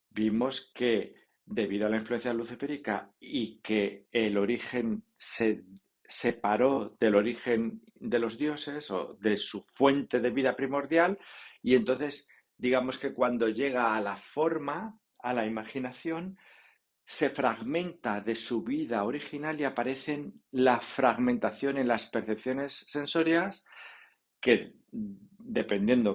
Vimos que debido a la influencia luciférica y que el origen se separó del origen de los dioses o de su fuente de vida primordial, y entonces digamos que cuando llega a la forma, a la imaginación, se fragmenta de su vida original y aparecen la fragmentación en las percepciones sensorias que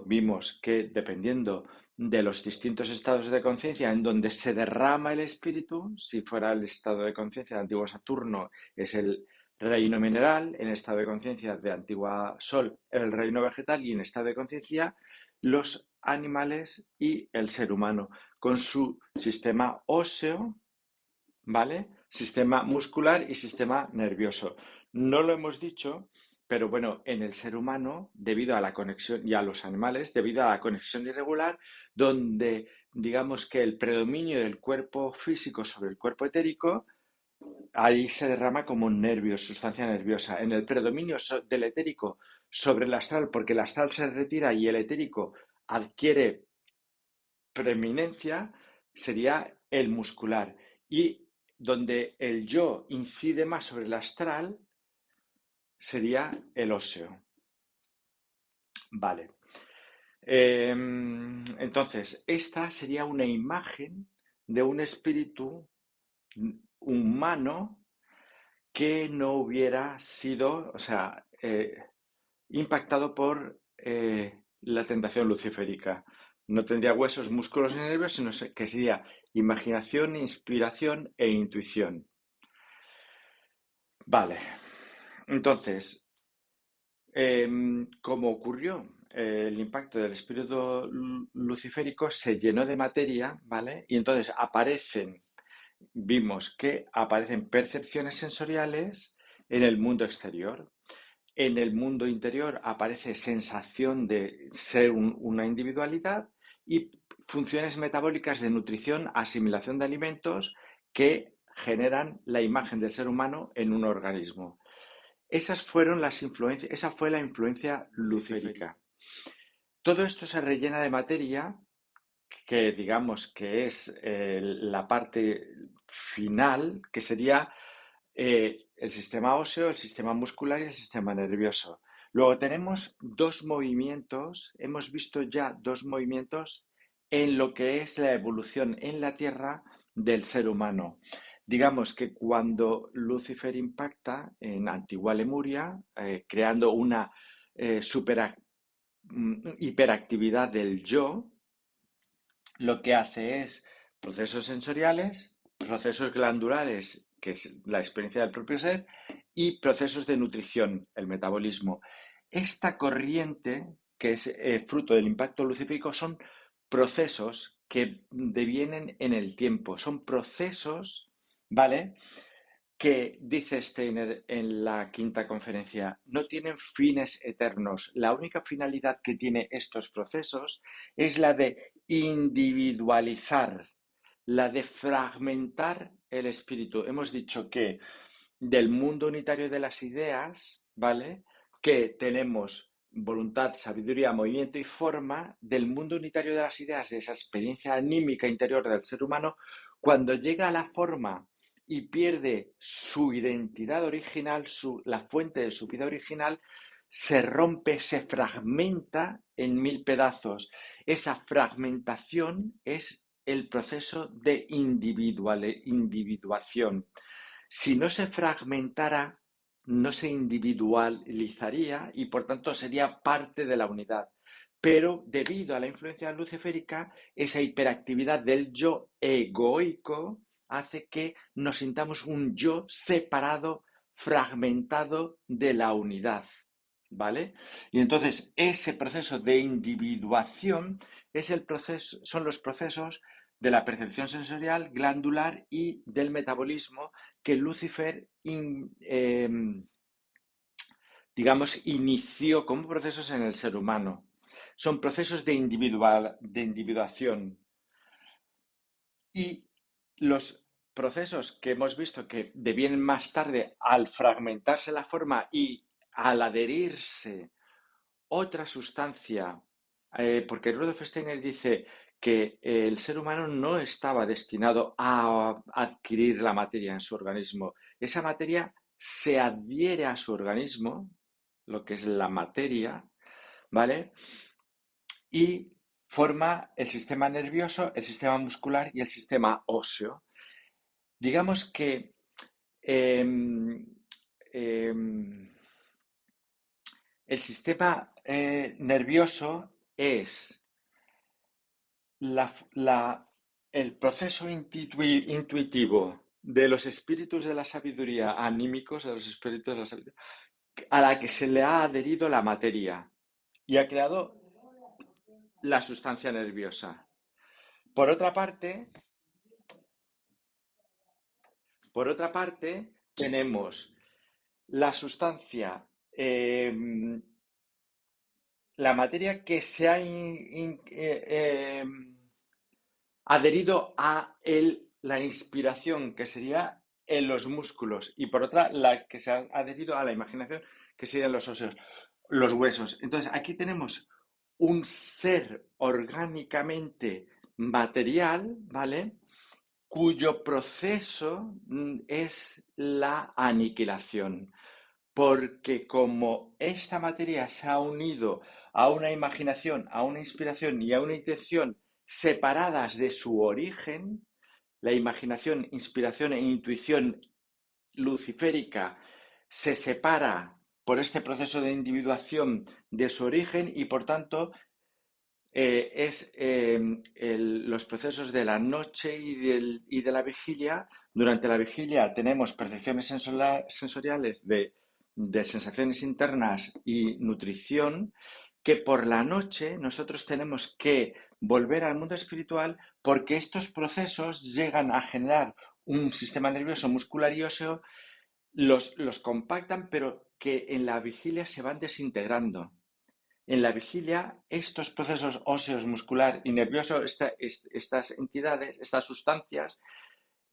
vimos que dependiendo de los distintos estados de conciencia en donde se derrama el espíritu, si fuera el estado de conciencia de antiguo Saturno es el reino mineral, en estado de conciencia de antigua Sol el reino vegetal y en estado de conciencia los animales y el ser humano, con su sistema óseo, ¿vale? Sistema muscular y sistema nervioso. No lo hemos dicho, pero bueno, en el ser humano, debido a la conexión, y a los animales, debido a la conexión irregular, donde digamos que el predominio del cuerpo físico sobre el cuerpo etérico, ahí se derrama como nervios, sustancia nerviosa. En el predominio del etérico sobre el astral, porque el astral se retira y el etérico adquiere preeminencia, sería el muscular. Y donde el yo incide más sobre el astral, sería el óseo. Vale. Entonces, esta sería una imagen de un espíritu humano que no hubiera sido, o sea, impactado por la tentación luciférica. No tendría huesos, músculos ni nervios, sino que sería imaginación, inspiración e intuición. Vale. Entonces, como ocurrió el impacto del espíritu luciférico se llenó de materia, ¿vale? Y entonces vimos que aparecen percepciones sensoriales en el mundo exterior. En el mundo interior aparece sensación de ser una individualidad y funciones metabólicas de nutrición, asimilación de alimentos que generan la imagen del ser humano en un organismo. Esa fue la influencia luciférica. Todo esto se rellena de materia que digamos que es la parte final, que sería el sistema óseo, el sistema muscular y el sistema nervioso. Luego tenemos hemos visto ya dos movimientos en lo que es la evolución en la Tierra del ser humano. Digamos que cuando Lucifer impacta en antigua Lemuria, creando una hiperactividad del yo, lo que hace es procesos sensoriales, procesos glandulares, que es la experiencia del propio ser, y procesos de nutrición, el metabolismo. Esta corriente, que es fruto del impacto luciférico, son procesos que devienen en el tiempo, son procesos, ¿vale? Que dice Steiner en la quinta conferencia, no tienen fines eternos. La única finalidad que tienen estos procesos es la de individualizar, la de fragmentar el espíritu. Hemos dicho que del mundo unitario de las ideas, ¿vale? Que tenemos voluntad, sabiduría, movimiento y forma del mundo unitario de las ideas, de esa experiencia anímica interior del ser humano, cuando llega a la forma y pierde su identidad original, la fuente de su vida original, se rompe, se fragmenta en mil pedazos. Esa fragmentación es el proceso de individuación. Si no se fragmentara, no se individualizaría y por tanto sería parte de la unidad. Pero debido a la influencia luciférica, esa hiperactividad del yo egoico hace que nos sintamos un yo separado, fragmentado de la unidad. ¿Vale? Y entonces ese proceso de individuación son los procesos de la percepción sensorial, glandular y del metabolismo que Lucifer, digamos, inició como procesos en el ser humano. Son procesos de individuación. Y los procesos que hemos visto que devienen más tarde al fragmentarse la forma y al adherirse otra sustancia, porque Rudolf Steiner dice que el ser humano no estaba destinado a adquirir la materia en su organismo. Esa materia se adhiere a su organismo, lo que es la materia, ¿vale? Y forma el sistema nervioso, el sistema muscular y el sistema óseo. Digamos que el sistema nervioso es el proceso intuitivo de los espíritus de la sabiduría anímicos, de los espíritus de la sabiduría, a la que se le ha adherido la materia y ha creado la sustancia nerviosa. Por otra parte, tenemos la sustancia, la materia que se ha adherido a la inspiración, que sería en los músculos, y por otra, la que se ha adherido a la imaginación, que serían los óseos, los huesos. Entonces, aquí tenemos un ser orgánicamente material, ¿vale? Cuyo proceso es la aniquilación. Porque como esta materia se ha unido a una imaginación, a una inspiración y a una intención separadas de su origen, la imaginación, inspiración e intuición luciférica se separa por este proceso de individuación de su origen y por tanto los procesos de la noche y de la vigilia. Durante la vigilia tenemos percepciones sensoriales de sensaciones internas y nutrición que por la noche nosotros tenemos que volver al mundo espiritual porque estos procesos llegan a generar un sistema nervioso, muscular y óseo, los compactan, pero que en la vigilia se van desintegrando. En la vigilia, estos procesos óseos, muscular y nervioso, estas entidades, estas sustancias,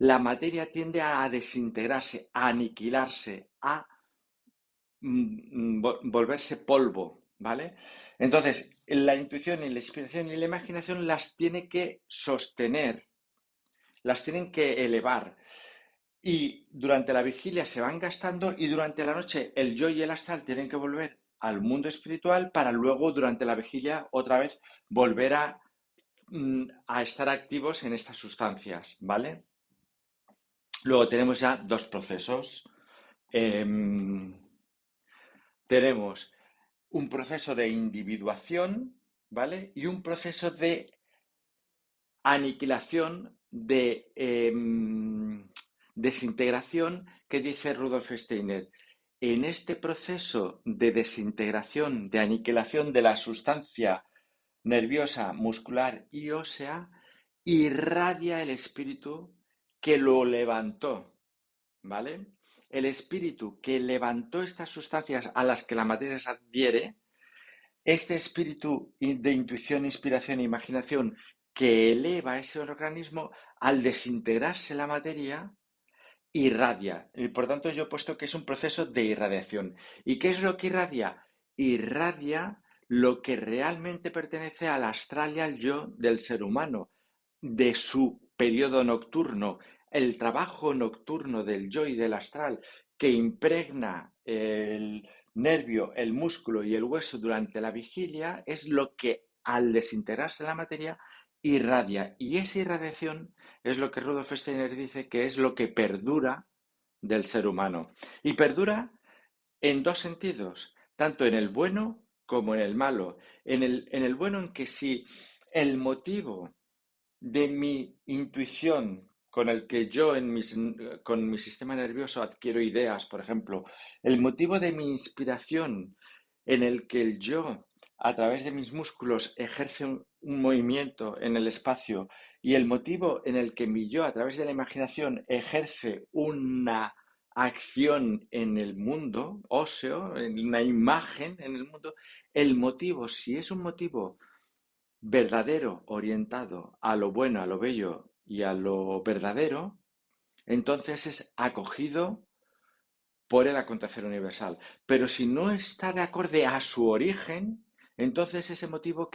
la materia tiende a desintegrarse, a aniquilarse, a volverse polvo, ¿vale? Entonces, la intuición y la inspiración y la imaginación las tiene que sostener, las tienen que elevar. Y durante la vigilia se van gastando y durante la noche el yo y el astral tienen que volver al mundo espiritual para luego durante la vigilia otra vez volver a estar activos en estas sustancias, ¿vale? Luego tenemos ya dos procesos. Tenemos un proceso de individuación, ¿vale? Y un proceso de aniquilación, de desintegración que dice Rudolf Steiner. En este proceso de desintegración, de aniquilación de la sustancia nerviosa, muscular y ósea, irradia el espíritu que lo levantó, ¿vale? El espíritu que levantó estas sustancias a las que la materia se adhiere, este espíritu de intuición, inspiración e imaginación que eleva ese organismo, al desintegrarse la materia, irradia. Y por tanto, yo he puesto que es un proceso de irradiación. ¿Y qué es lo que irradia? Irradia lo que realmente pertenece al astral y al yo del ser humano, de su periodo nocturno, el trabajo nocturno del yo y del astral que impregna el nervio, el músculo y el hueso durante la vigilia es lo que al desintegrarse la materia irradia. Y esa irradiación es lo que Rudolf Steiner dice que es lo que perdura del ser humano. Y perdura en dos sentidos, tanto en el bueno como en el malo. En el bueno en que si el motivo de mi intuición con el que yo con mi sistema nervioso adquiero ideas, por ejemplo, el motivo de mi inspiración en el que el yo a través de mis músculos ejerce un movimiento en el espacio y el motivo en el que mi yo a través de la imaginación ejerce una acción en el mundo óseo, en una imagen en el mundo, el motivo, si es un motivo verdadero, orientado a lo bueno, a lo bello y a lo verdadero, entonces es acogido por el acontecer universal. Pero si no está de acorde a su origen, entonces ese motivo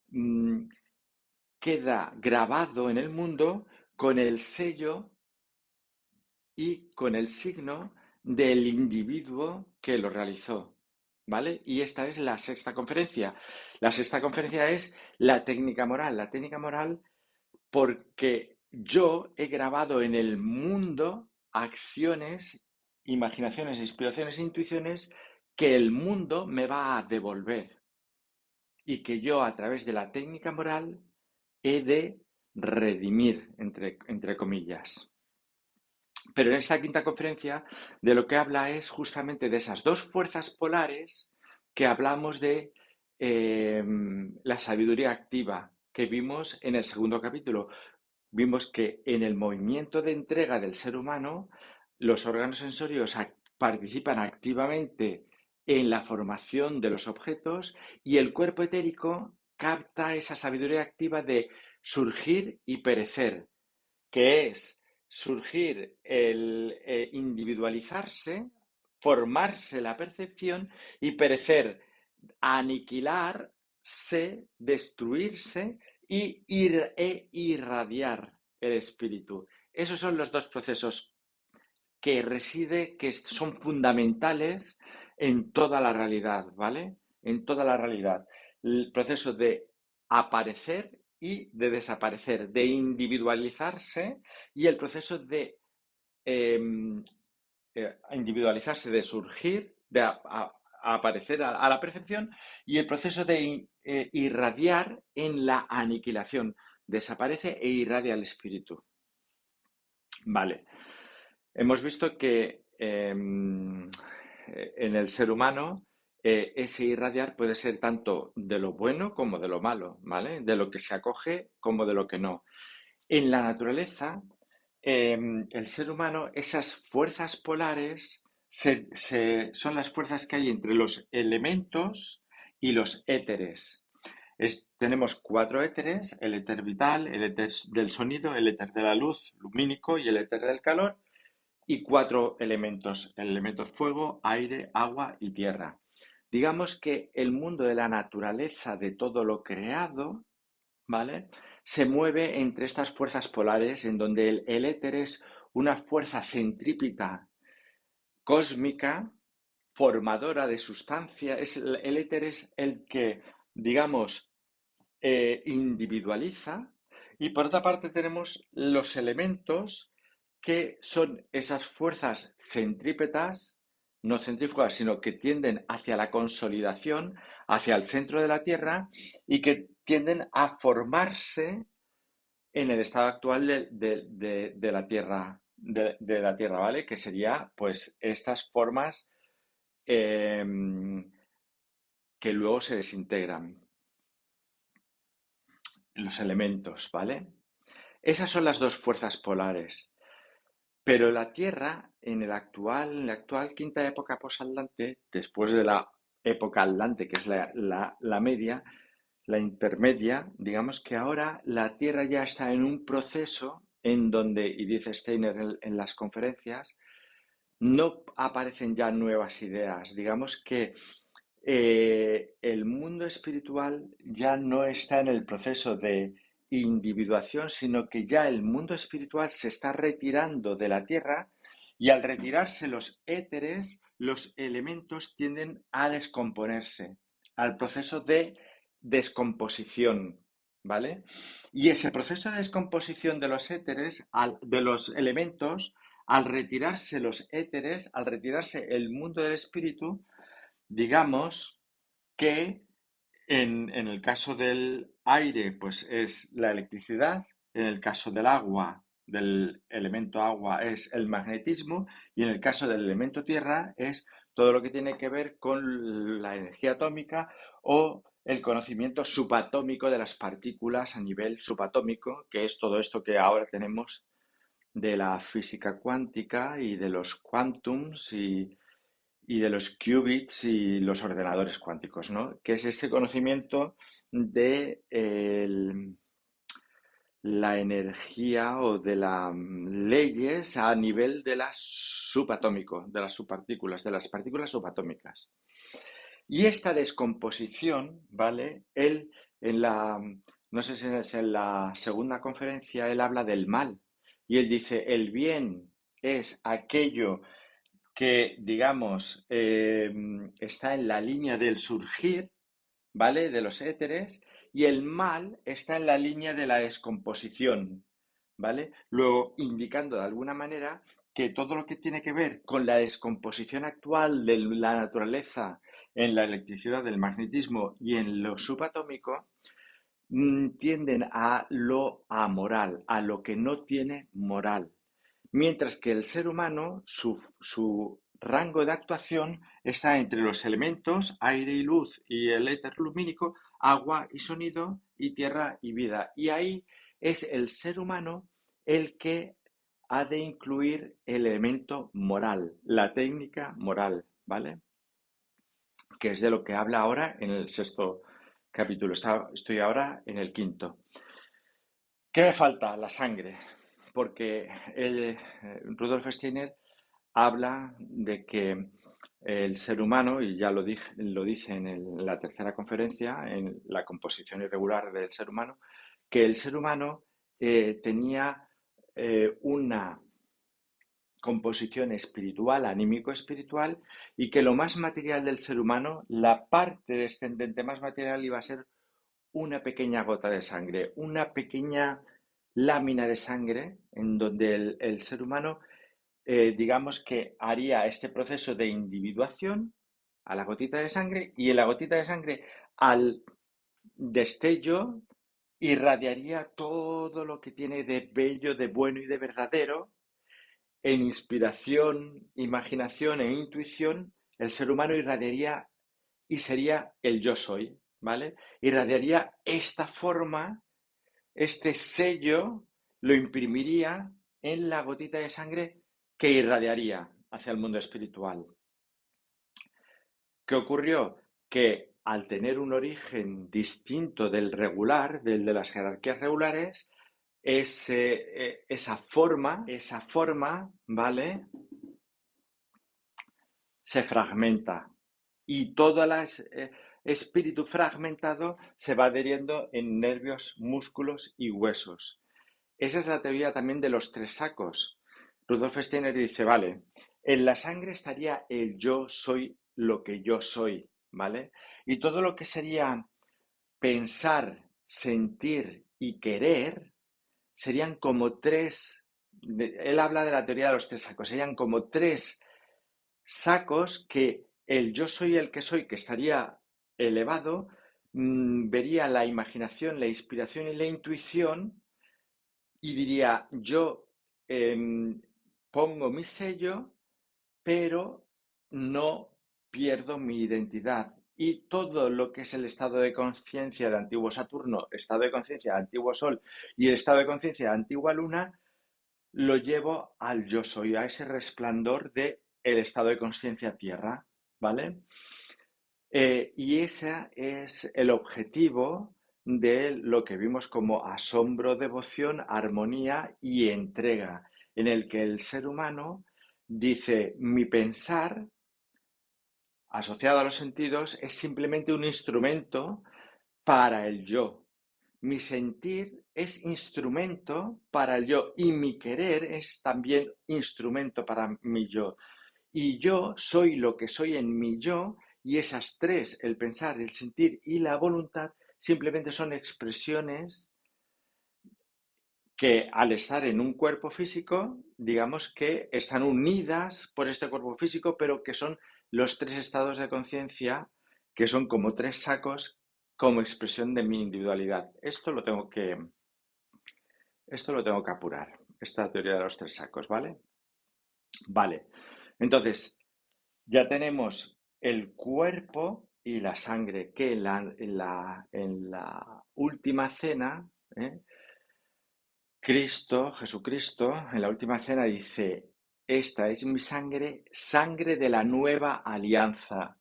mm, queda grabado en el mundo con el sello y con el signo del individuo que lo realizó. ¿Vale? Y esta es la sexta conferencia. La sexta conferencia es la técnica moral. La técnica moral porque yo he grabado en el mundo acciones, imaginaciones, inspiraciones e intuiciones que el mundo me va a devolver y que yo a través de la técnica moral he de redimir, entre comillas. Pero en esta quinta conferencia de lo que habla es justamente de esas dos fuerzas polares que hablamos de la sabiduría activa que vimos en el segundo capítulo. Vimos que en el movimiento de entrega del ser humano, los órganos sensorios participan activamente en la formación de los objetos y el cuerpo etérico capta esa sabiduría activa de surgir y perecer, que es surgir el individualizarse, formarse la percepción y perecer, aniquilarse, destruirse e irradiar el espíritu. Esos son los dos procesos que son fundamentales en toda la realidad, ¿vale? En toda la realidad. El proceso de aparecer y de desaparecer, de individualizarse y el proceso de eh, individualizarse, de surgir, de aparecer a la percepción y el proceso de irradiar en la aniquilación. Desaparece e irradia el espíritu. Vale. Hemos visto que en el ser humano ese irradiar puede ser tanto de lo bueno como de lo malo, ¿vale? De lo que se acoge como de lo que no. En la naturaleza, el ser humano, esas fuerzas polares son las fuerzas que hay entre los elementos y los éteres. Tenemos cuatro éteres: el éter vital, el éter del sonido, el éter de la luz, lumínico, y el éter del calor, y cuatro elementos: el elemento fuego, aire, agua y tierra. Digamos que el mundo de la naturaleza, de todo lo creado, ¿vale? Se mueve entre estas fuerzas polares, en donde el éter es una fuerza centrípeta cósmica, formadora de sustancia. El éter es el que, digamos, individualiza. Y por otra parte tenemos los elementos, que son esas fuerzas centrípetas, no centrífugas, sino que tienden hacia la consolidación, hacia el centro de la Tierra, y que tienden a formarse en el estado actual de la Tierra, de la Tierra, ¿vale? Que sería, pues, estas formas eh, que luego se desintegran, los elementos, ¿vale? Esas son las dos fuerzas polares. Pero la Tierra, en la actual quinta época posatlante, después de la época atlante, que es la media, la intermedia, digamos que ahora la Tierra ya está en un proceso en donde, y dice Steiner en las conferencias, no aparecen ya nuevas ideas. Digamos que el mundo espiritual ya no está en el proceso de individuación, sino que ya el mundo espiritual se está retirando de la Tierra, y al retirarse los éteres, los elementos tienden a descomponerse, al proceso de descomposición, ¿vale? Y ese proceso de descomposición de los éteres, de los elementos, al retirarse los éteres, al retirarse el mundo del espíritu, digamos que en el caso del aire, pues es la electricidad; en el caso del agua, del elemento agua, es el magnetismo; y en el caso del elemento tierra es todo lo que tiene que ver con la energía atómica, o el conocimiento subatómico de las partículas a nivel subatómico, que es todo esto que ahora tenemos de la física cuántica y de los quantums y de los qubits y los ordenadores cuánticos, ¿no? Que es este conocimiento de la energía o de las leyes a nivel de la subatómico, de las subpartículas, de las partículas subatómicas. Y esta descomposición, ¿vale? Él, no sé si es en la segunda conferencia, él habla del mal. Y él dice: el bien es aquello que, digamos, está en la línea del surgir, ¿vale? De los éteres, y el mal está en la línea de la descomposición, ¿vale? Luego, indicando de alguna manera que todo lo que tiene que ver con la descomposición actual de la naturaleza en la electricidad, el magnetismo y en lo subatómico, tienden a lo amoral, a lo que no tiene moral. Mientras que el ser humano, su rango de actuación está entre los elementos aire y luz, y el éter lumínico, agua y sonido, y tierra y vida. Y ahí es el ser humano el que ha de incluir el elemento moral, la técnica moral, ¿vale? Que es de lo que habla ahora en el sexto capítulo. Estoy ahora en el quinto. ¿Qué me falta? La sangre. Porque Rudolf Steiner habla de que el ser humano, y ya lo dice en la tercera conferencia, en la composición irregular del ser humano, que el ser humano tenía una composición espiritual, anímico-espiritual, y que lo más material del ser humano, la parte descendente más material, iba a ser una pequeña gota de sangre, una pequeña lámina de sangre, en donde el ser humano, digamos que haría este proceso de individuación a la gotita de sangre, y en la gotita de sangre, al destello, irradiaría todo lo que tiene de bello, de bueno y de verdadero. En inspiración, imaginación e intuición, el ser humano irradiaría y sería el yo soy, ¿vale? Irradiaría esta forma, este sello, lo imprimiría en la gotita de sangre que irradiaría hacia el mundo espiritual. ¿Qué ocurrió? Que al tener un origen distinto del regular, del de las jerarquías regulares, esa forma, ¿vale? Se fragmenta y todo el espíritu fragmentado se va adheriendo en nervios, músculos y huesos. Esa es la teoría también de los tres sacos. Rudolf Steiner dice, vale, en la sangre estaría el yo soy lo que yo soy, ¿vale? Y todo lo que sería pensar, sentir y querer serían como tres, él habla de la teoría de los tres sacos, serían como tres sacos que el yo soy el que soy, que estaría elevado, vería la imaginación, la inspiración y la intuición y diría, yo pongo mi sello, pero no pierdo mi identidad. Y todo lo que es el estado de conciencia de antiguo Saturno, estado de conciencia de antiguo Sol y el estado de conciencia de antigua Luna, lo llevo al yo soy, a ese resplandor de el estado de conciencia Tierra, ¿vale? Y ese es el objetivo de lo que vimos como asombro, devoción, armonía y entrega, en el que el ser humano dice, mi pensar, asociado a los sentidos, es simplemente un instrumento para el yo. Mi sentir es instrumento para el yo y mi querer es también instrumento para mi yo. Y yo soy lo que soy en mi yo y esas tres, el pensar, el sentir y la voluntad, simplemente son expresiones que al estar en un cuerpo físico, digamos que están unidas por este cuerpo físico, pero que son los tres estados de conciencia, que son como tres sacos como expresión de mi individualidad. Esto lo tengo que apurar, esta teoría de los tres sacos, ¿vale? Vale. Entonces, ya tenemos el cuerpo y la sangre, que en la última cena, Jesucristo, en la última cena dice, esta es mi sangre, sangre de la nueva alianza,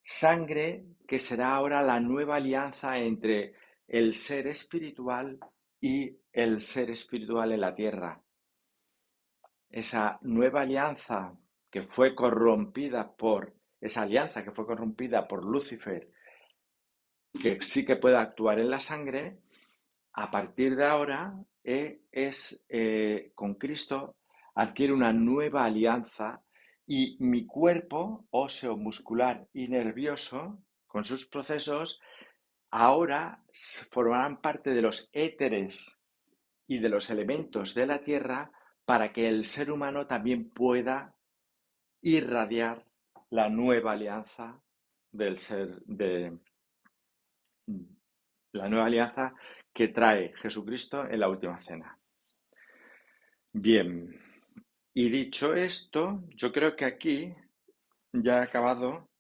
sangre que será ahora la nueva alianza entre el ser espiritual y el ser espiritual en la tierra. Esa nueva alianza que fue corrompida esa alianza que fue corrompida por Lucifer, que sí que puede actuar en la sangre, a partir de ahora con Cristo adquiere una nueva alianza y mi cuerpo óseo, muscular y nervioso, con sus procesos, ahora formarán parte de los éteres y de los elementos de la Tierra para que el ser humano también pueda irradiar la nueva alianza de la nueva alianza que trae Jesucristo en la última cena. Bien, y dicho esto, yo creo que aquí ya he acabado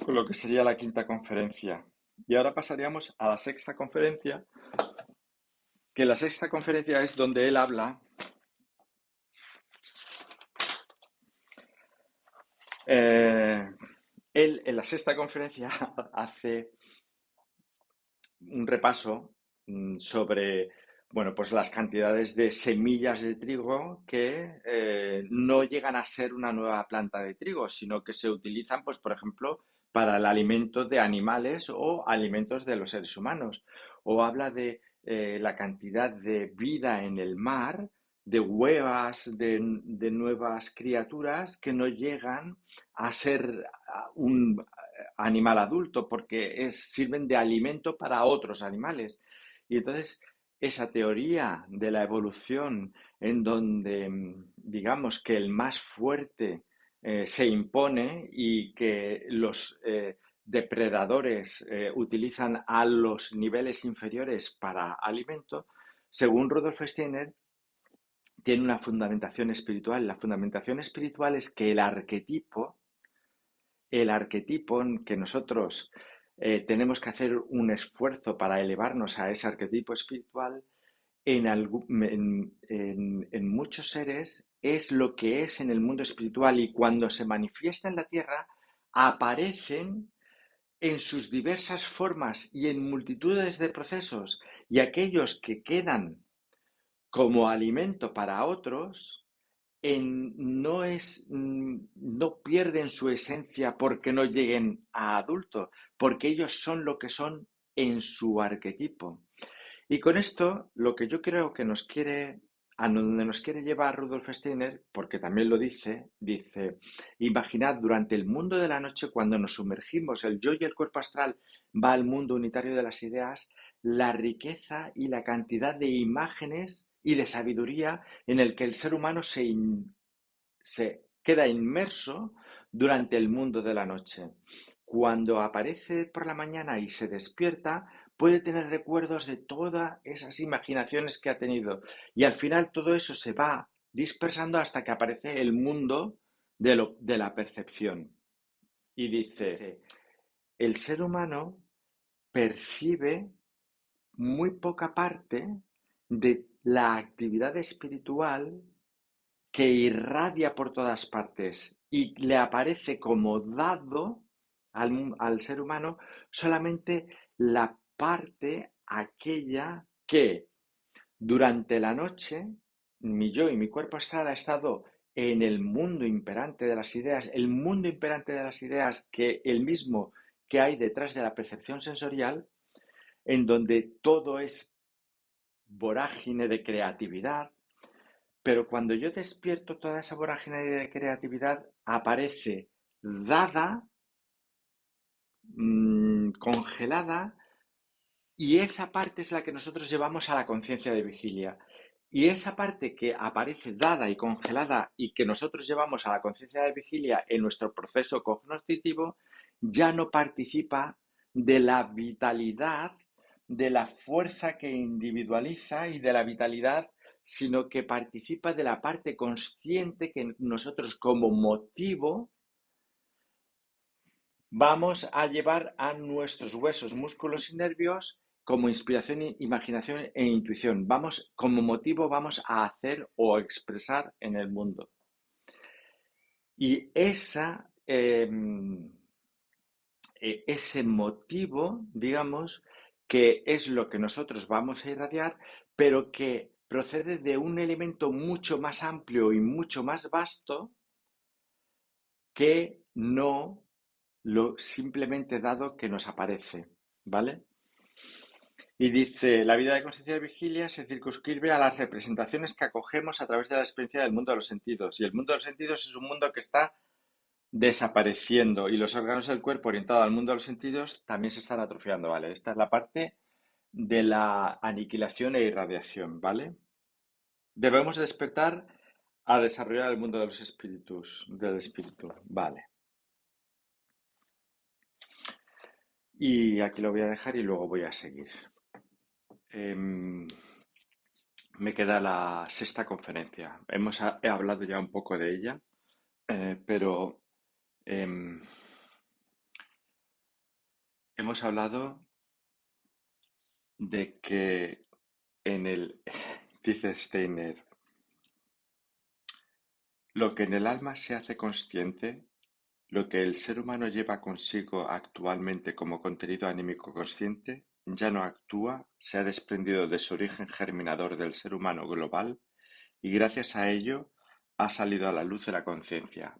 con lo que sería la quinta conferencia. Y ahora pasaríamos a la sexta conferencia, que la sexta conferencia es donde él habla él en la sexta conferencia hace un repaso sobre, bueno, pues las cantidades de semillas de trigo que no llegan a ser una nueva planta de trigo, sino que se utilizan, pues, por ejemplo, para el alimento de animales o alimentos de los seres humanos. O habla de la cantidad de vida en el mar, de huevas de nuevas criaturas que no llegan a ser un animal adulto porque sirven de alimento para otros animales. Y entonces esa teoría de la evolución en donde digamos que el más fuerte se impone y que los depredadores utilizan a los niveles inferiores para alimento, según Rudolf Steiner, tiene una fundamentación espiritual. La fundamentación espiritual es que el arquetipo el arquetipo en que nosotros tenemos que hacer un esfuerzo para elevarnos a ese arquetipo espiritual, en muchos seres es lo que es en el mundo espiritual, y cuando se manifiesta en la tierra aparecen en sus diversas formas y en multitudes de procesos, y aquellos que quedan como alimento para otros no pierden su esencia porque no lleguen a adulto, porque ellos son lo que son en su arquetipo. Y con esto, lo que yo creo que a donde nos quiere llevar Rudolf Steiner, porque también lo dice, imaginad durante el mundo de la noche, cuando nos sumergimos, el yo y el cuerpo astral va al mundo unitario de las ideas, la riqueza y la cantidad de imágenes y de sabiduría en el que el ser humano se queda inmerso durante el mundo de la noche. Cuando aparece por la mañana y se despierta, puede tener recuerdos de todas esas imaginaciones que ha tenido. Y al final todo eso se va dispersando hasta que aparece el mundo de la percepción. Y dice, el ser humano percibe muy poca parte de la actividad espiritual que irradia por todas partes y le aparece como dado al ser humano solamente la parte aquella que durante la noche mi yo y mi cuerpo astral ha estado en el mundo imperante de las ideas, el mundo imperante de las ideas, que el mismo que hay detrás de la percepción sensorial, en donde todo es vorágine de creatividad. Pero cuando yo despierto, toda esa vorágine de creatividad aparece dada, congelada, y esa parte es la que nosotros llevamos a la conciencia de vigilia. Y esa parte que aparece dada y congelada y que nosotros llevamos a la conciencia de vigilia en nuestro proceso cognoscitivo, ya no participa de la vitalidad, de la fuerza que individualiza y de la vitalidad, sino que participa de la parte consciente que nosotros como motivo vamos a llevar a nuestros huesos, músculos y nervios como inspiración, imaginación e intuición. Como motivo, vamos a hacer o expresar en el mundo. Y ese motivo, digamos, que es lo que nosotros vamos a irradiar, pero que procede de un elemento mucho más amplio y mucho más vasto que no lo simplemente dado que nos aparece, ¿vale? Y dice, la vida de conciencia de vigilia se circunscribe a las representaciones que acogemos a través de la experiencia del mundo de los sentidos. Y el mundo de los sentidos es un mundo que está desapareciendo, y los órganos del cuerpo orientados al mundo de los sentidos también se están atrofiando, ¿vale? Esta es la parte de la aniquilación e irradiación, ¿vale? Debemos despertar a desarrollar el mundo de los espíritus, del espíritu, ¿vale? Y aquí lo voy a dejar y luego voy a seguir. Me queda la sexta conferencia. He hablado ya un poco de ella, pero hemos hablado de que dice Steiner, lo que en el alma se hace consciente, lo que el ser humano lleva consigo actualmente como contenido anímico consciente, ya no actúa, se ha desprendido de su origen germinador del ser humano global, y gracias a ello ha salido a la luz de la conciencia.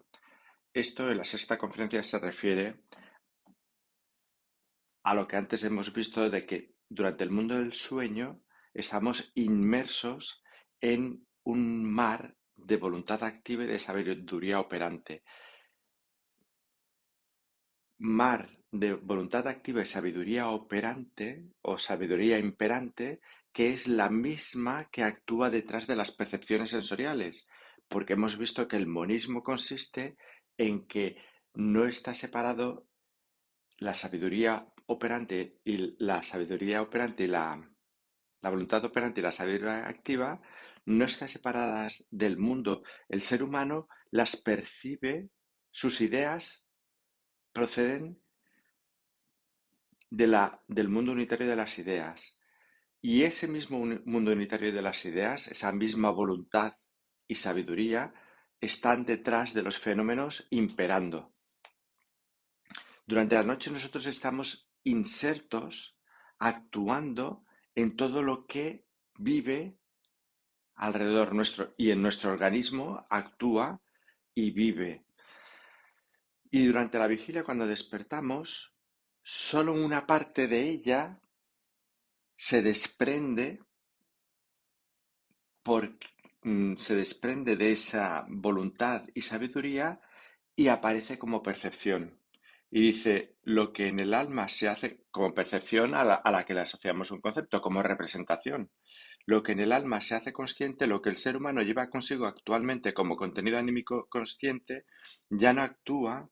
Esto en la sexta conferencia se refiere a lo que antes hemos visto, de que durante el mundo del sueño estamos inmersos en un mar de voluntad activa y de sabiduría operante. Mar de voluntad activa y sabiduría operante o sabiduría imperante, que es la misma que actúa detrás de las percepciones sensoriales, porque hemos visto que el monismo consiste en que no está separado la sabiduría operante y la voluntad operante y la sabiduría activa no están separadas del mundo. El ser humano las percibe, sus ideas, proceden del mundo unitario de las ideas. Y ese mismo mundo unitario de las ideas, esa misma voluntad y sabiduría, están detrás de los fenómenos imperando. Durante la noche nosotros estamos insertos, actuando en todo lo que vive alrededor nuestro y en nuestro organismo actúa y vive. Y durante la vigilia, cuando despertamos, solo una parte de ella se desprende se desprende de esa voluntad y sabiduría y aparece como percepción. Y dice, lo que en el alma se hace como percepción a la que le asociamos un concepto, como representación. Lo que en el alma se hace consciente, lo que el ser humano lleva consigo actualmente como contenido anímico consciente, ya no actúa,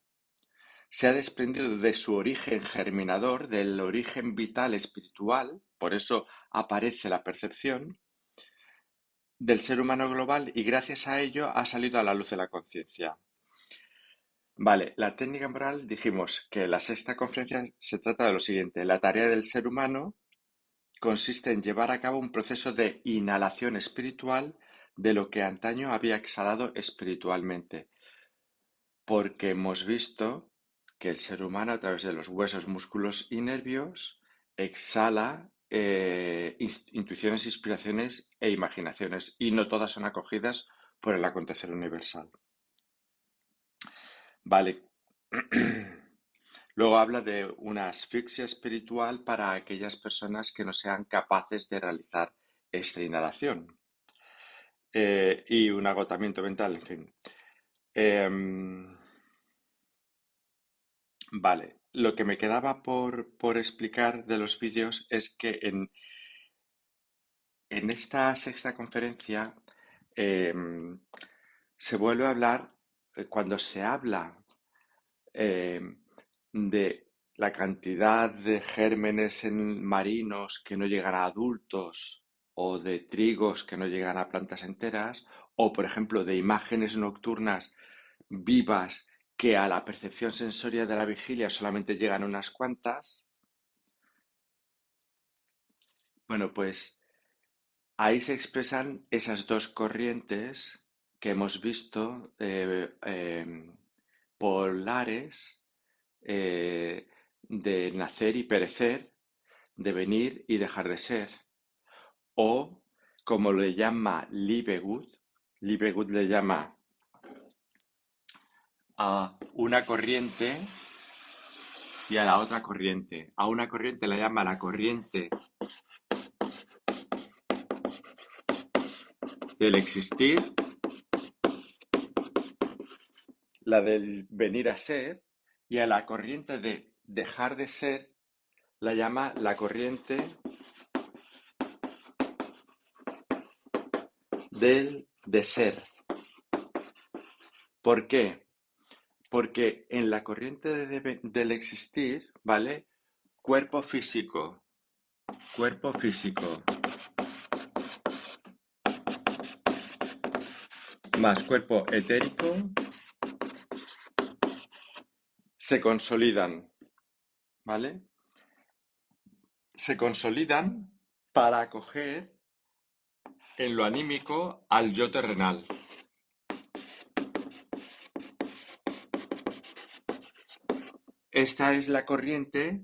se ha desprendido de su origen germinador, del origen vital espiritual, por eso aparece la percepción del ser humano global y gracias a ello ha salido a la luz de la conciencia. Vale, la técnica moral dijimos que la sexta conferencia se trata de lo siguiente. La tarea del ser humano consiste en llevar a cabo un proceso de inhalación espiritual de lo que antaño había exhalado espiritualmente, porque hemos visto que el ser humano a través de los huesos, músculos y nervios exhala intuiciones, inspiraciones e imaginaciones y no todas son acogidas por el acontecer universal. Vale. Luego habla de una asfixia espiritual para aquellas personas que no sean capaces de realizar esta inhalación y un agotamiento mental, en fin. Vale, lo que me quedaba por explicar de los vídeos es que en esta sexta conferencia se vuelve a hablar, cuando se habla de la cantidad de gérmenes marinos que no llegan a adultos o de trigos que no llegan a plantas enteras, o por ejemplo de imágenes nocturnas vivas que a la percepción sensoria de la vigilia solamente llegan unas cuantas. Bueno, pues ahí se expresan esas dos corrientes que hemos visto polares de nacer y perecer, de venir y dejar de ser, o como le llama Liebgut le llama a una corriente y a la otra corriente. A una corriente la llama la corriente del existir, la del venir a ser, y a la corriente de dejar de ser la llama la corriente del de ser. ¿Por qué? Porque en la corriente del existir, ¿vale? Cuerpo físico, más cuerpo etérico, se consolidan, ¿vale? Se consolidan para acoger en lo anímico al yo terrenal. Esta es la corriente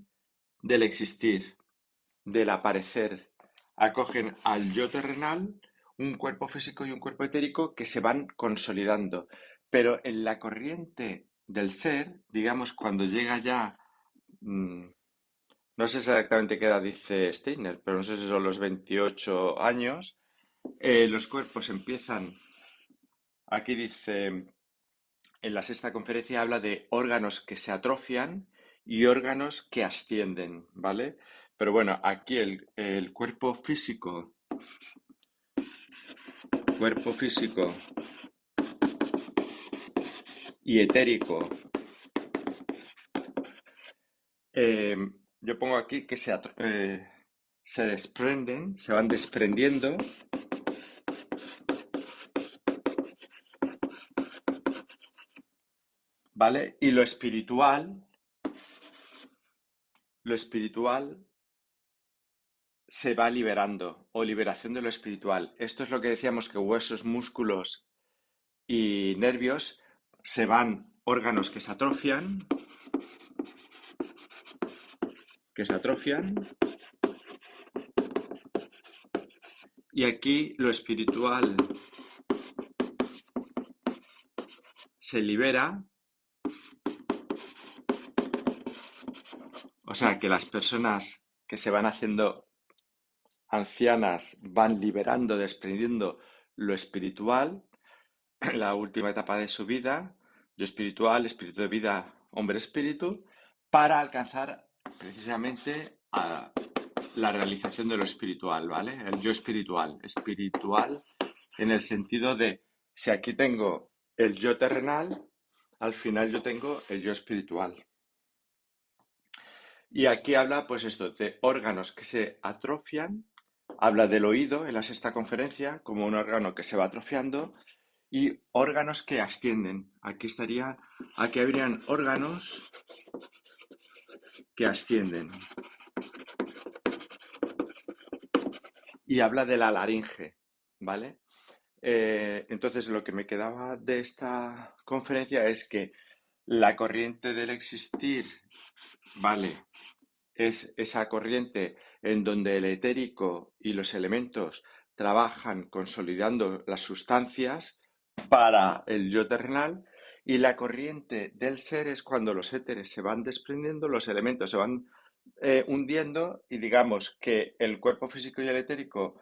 del existir, del aparecer. Acogen al yo terrenal, un cuerpo físico y un cuerpo etérico que se van consolidando. Pero en la corriente del ser, digamos, cuando llega ya, no sé exactamente qué edad dice Steiner, pero no sé si son los 28 años, los cuerpos empiezan, aquí dice, en la sexta conferencia habla de órganos que se atrofian y órganos que ascienden, ¿vale? Pero bueno, aquí el cuerpo físico y etérico, eh, yo pongo aquí que se desprenden, se van desprendiendo, ¿vale? Y lo espiritual lo espiritual se va liberando o liberación de lo espiritual. Esto es lo que decíamos que huesos, músculos y nervios se van, órganos que se atrofian y aquí lo espiritual se libera, o sea que las personas que se van haciendo ancianas van liberando, desprendiendo lo espiritual, la última etapa de su vida, yo espiritual, espíritu de vida, hombre espíritu, para alcanzar precisamente a la realización de lo espiritual, ¿vale? El yo espiritual, espiritual en el sentido de, si aquí tengo el yo terrenal, al final yo tengo el yo espiritual. Y aquí habla, pues esto, de órganos que se atrofian, habla del oído en la sexta conferencia como un órgano que se va atrofiando y órganos que ascienden. Aquí habrían órganos que ascienden. Y habla de la laringe, ¿vale? Entonces, lo que me quedaba de esta conferencia es que la corriente del existir, ¿vale? Es esa corriente en donde el etérico y los elementos trabajan consolidando las sustancias para el yo terrenal, y la corriente del ser es cuando los éteres se van desprendiendo, los elementos se van hundiendo y digamos que el cuerpo físico y el etérico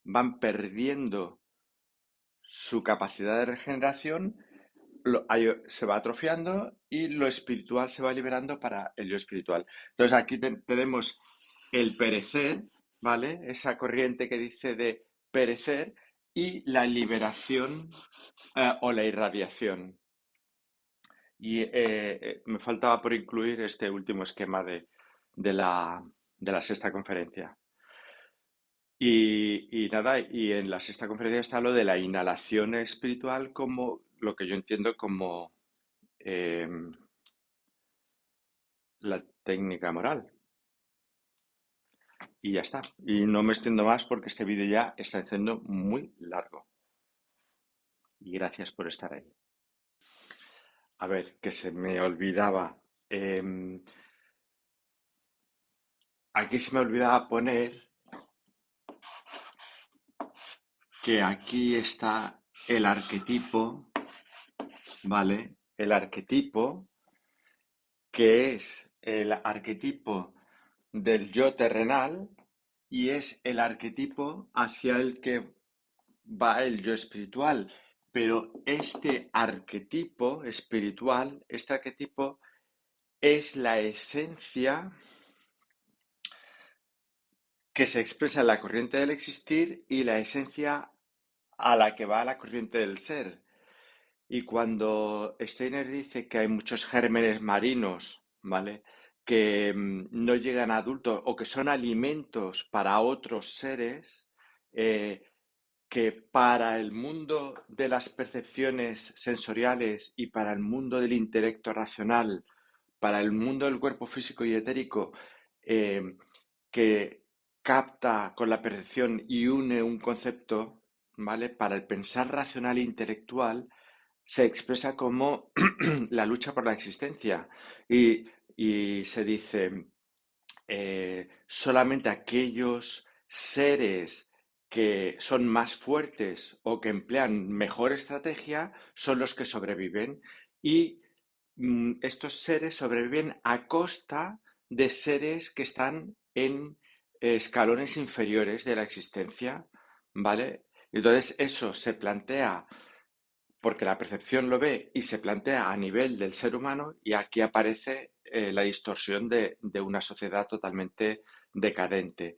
van perdiendo su capacidad de regeneración, se va atrofiando y lo espiritual se va liberando para el yo espiritual. Entonces aquí tenemos el perecer, ¿vale? Esa corriente que dice de perecer y la liberación o la irradiación. Y me faltaba por incluir este último esquema de de la sexta conferencia. Y nada, y en la sexta conferencia está lo de la inhalación espiritual como lo que yo entiendo como eh, la técnica moral. Y ya está. Y no me extiendo más porque este vídeo ya está siendo muy largo. Y gracias por estar ahí. A ver, que se me olvidaba. Aquí se me olvidaba poner que aquí está el arquetipo, ¿vale? El arquetipo, que es el arquetipo del yo terrenal y es el arquetipo hacia el que va el yo espiritual. Pero este arquetipo espiritual, este arquetipo es la esencia que se expresa en la corriente del existir y la esencia a la que va la corriente del ser. Y cuando Steiner dice que hay muchos gérmenes marinos, ¿vale? Que no llegan a adultos o que son alimentos para otros seres, que para el mundo de las percepciones sensoriales y para el mundo del intelecto racional, para el mundo del cuerpo físico y etérico, que capta con la percepción y une un concepto, ¿vale? Para el pensar racional e intelectual, se expresa como la lucha por la existencia y se dice solamente aquellos seres que son más fuertes o que emplean mejor estrategia son los que sobreviven y estos seres sobreviven a costa de seres que están en escalones inferiores de la existencia, ¿vale? Entonces eso se plantea porque la percepción lo ve y se plantea a nivel del ser humano y aquí aparece la distorsión de una sociedad totalmente decadente.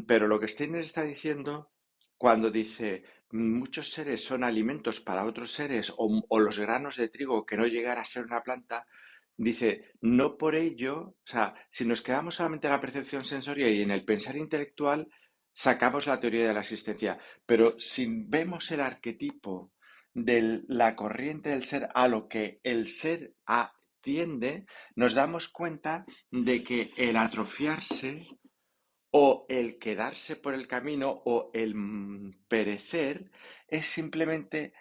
Pero lo que Steiner está diciendo cuando dice muchos seres son alimentos para otros seres o los granos de trigo que no llegan a ser una planta, dice, no por ello, o sea, si nos quedamos solamente en la percepción sensorial y en el pensar intelectual, sacamos la teoría de la existencia. Pero si vemos el arquetipo de la corriente del ser a lo que el ser entiende, nos damos cuenta de que el atrofiarse o el quedarse por el camino o el perecer es simplemente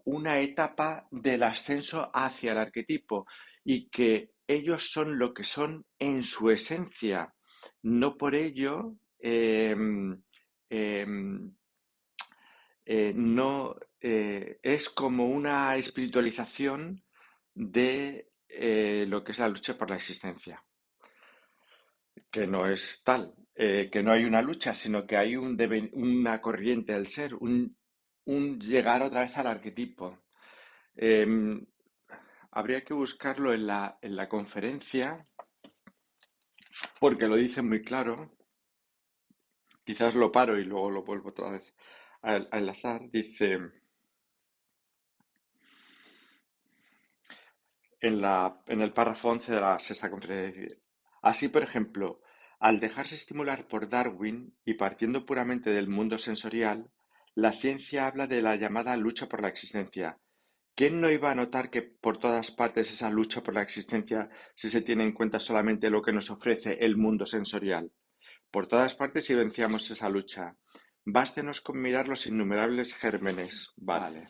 una etapa del ascenso hacia el arquetipo y que ellos son lo que son en su esencia. No por ello em, no es como una espiritualización de lo que es la lucha por la existencia, que no es tal, que no hay una lucha, sino que hay una corriente del ser, un llegar otra vez al arquetipo. Em, Habría que buscarlo en la conferencia, porque lo dice muy claro. Quizás lo paro y luego lo vuelvo otra vez a enlazar. Dice en el párrafo 11 de la sexta conferencia. Así, por ejemplo, al dejarse estimular por Darwin y partiendo puramente del mundo sensorial, la ciencia habla de la llamada lucha por la existencia. ¿Quién no iba a notar que por todas partes esa lucha por la existencia si se tiene en cuenta solamente lo que nos ofrece el mundo sensorial? Por todas partes vivenciamos esa lucha. Bástenos con mirar los innumerables gérmenes. Vale.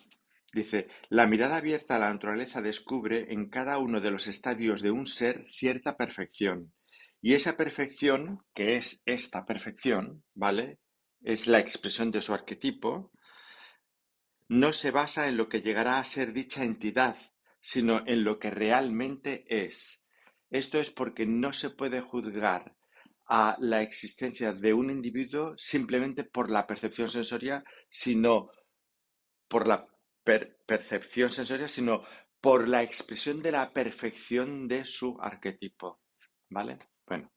Dice, la mirada abierta a la naturaleza descubre en cada uno de los estadios de un ser cierta perfección. Y esa perfección, que es esta perfección, ¿vale? Es la expresión de su arquetipo, no se basa en lo que llegará a ser dicha entidad, sino en lo que realmente es. Esto es porque no se puede juzgar a la existencia de un individuo simplemente por la percepción sensorial, sino por la percepción sensorial, sino por la expresión de la perfección de su arquetipo. ¿Vale? Bueno,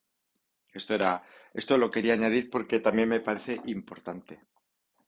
esto lo quería añadir porque también me parece importante.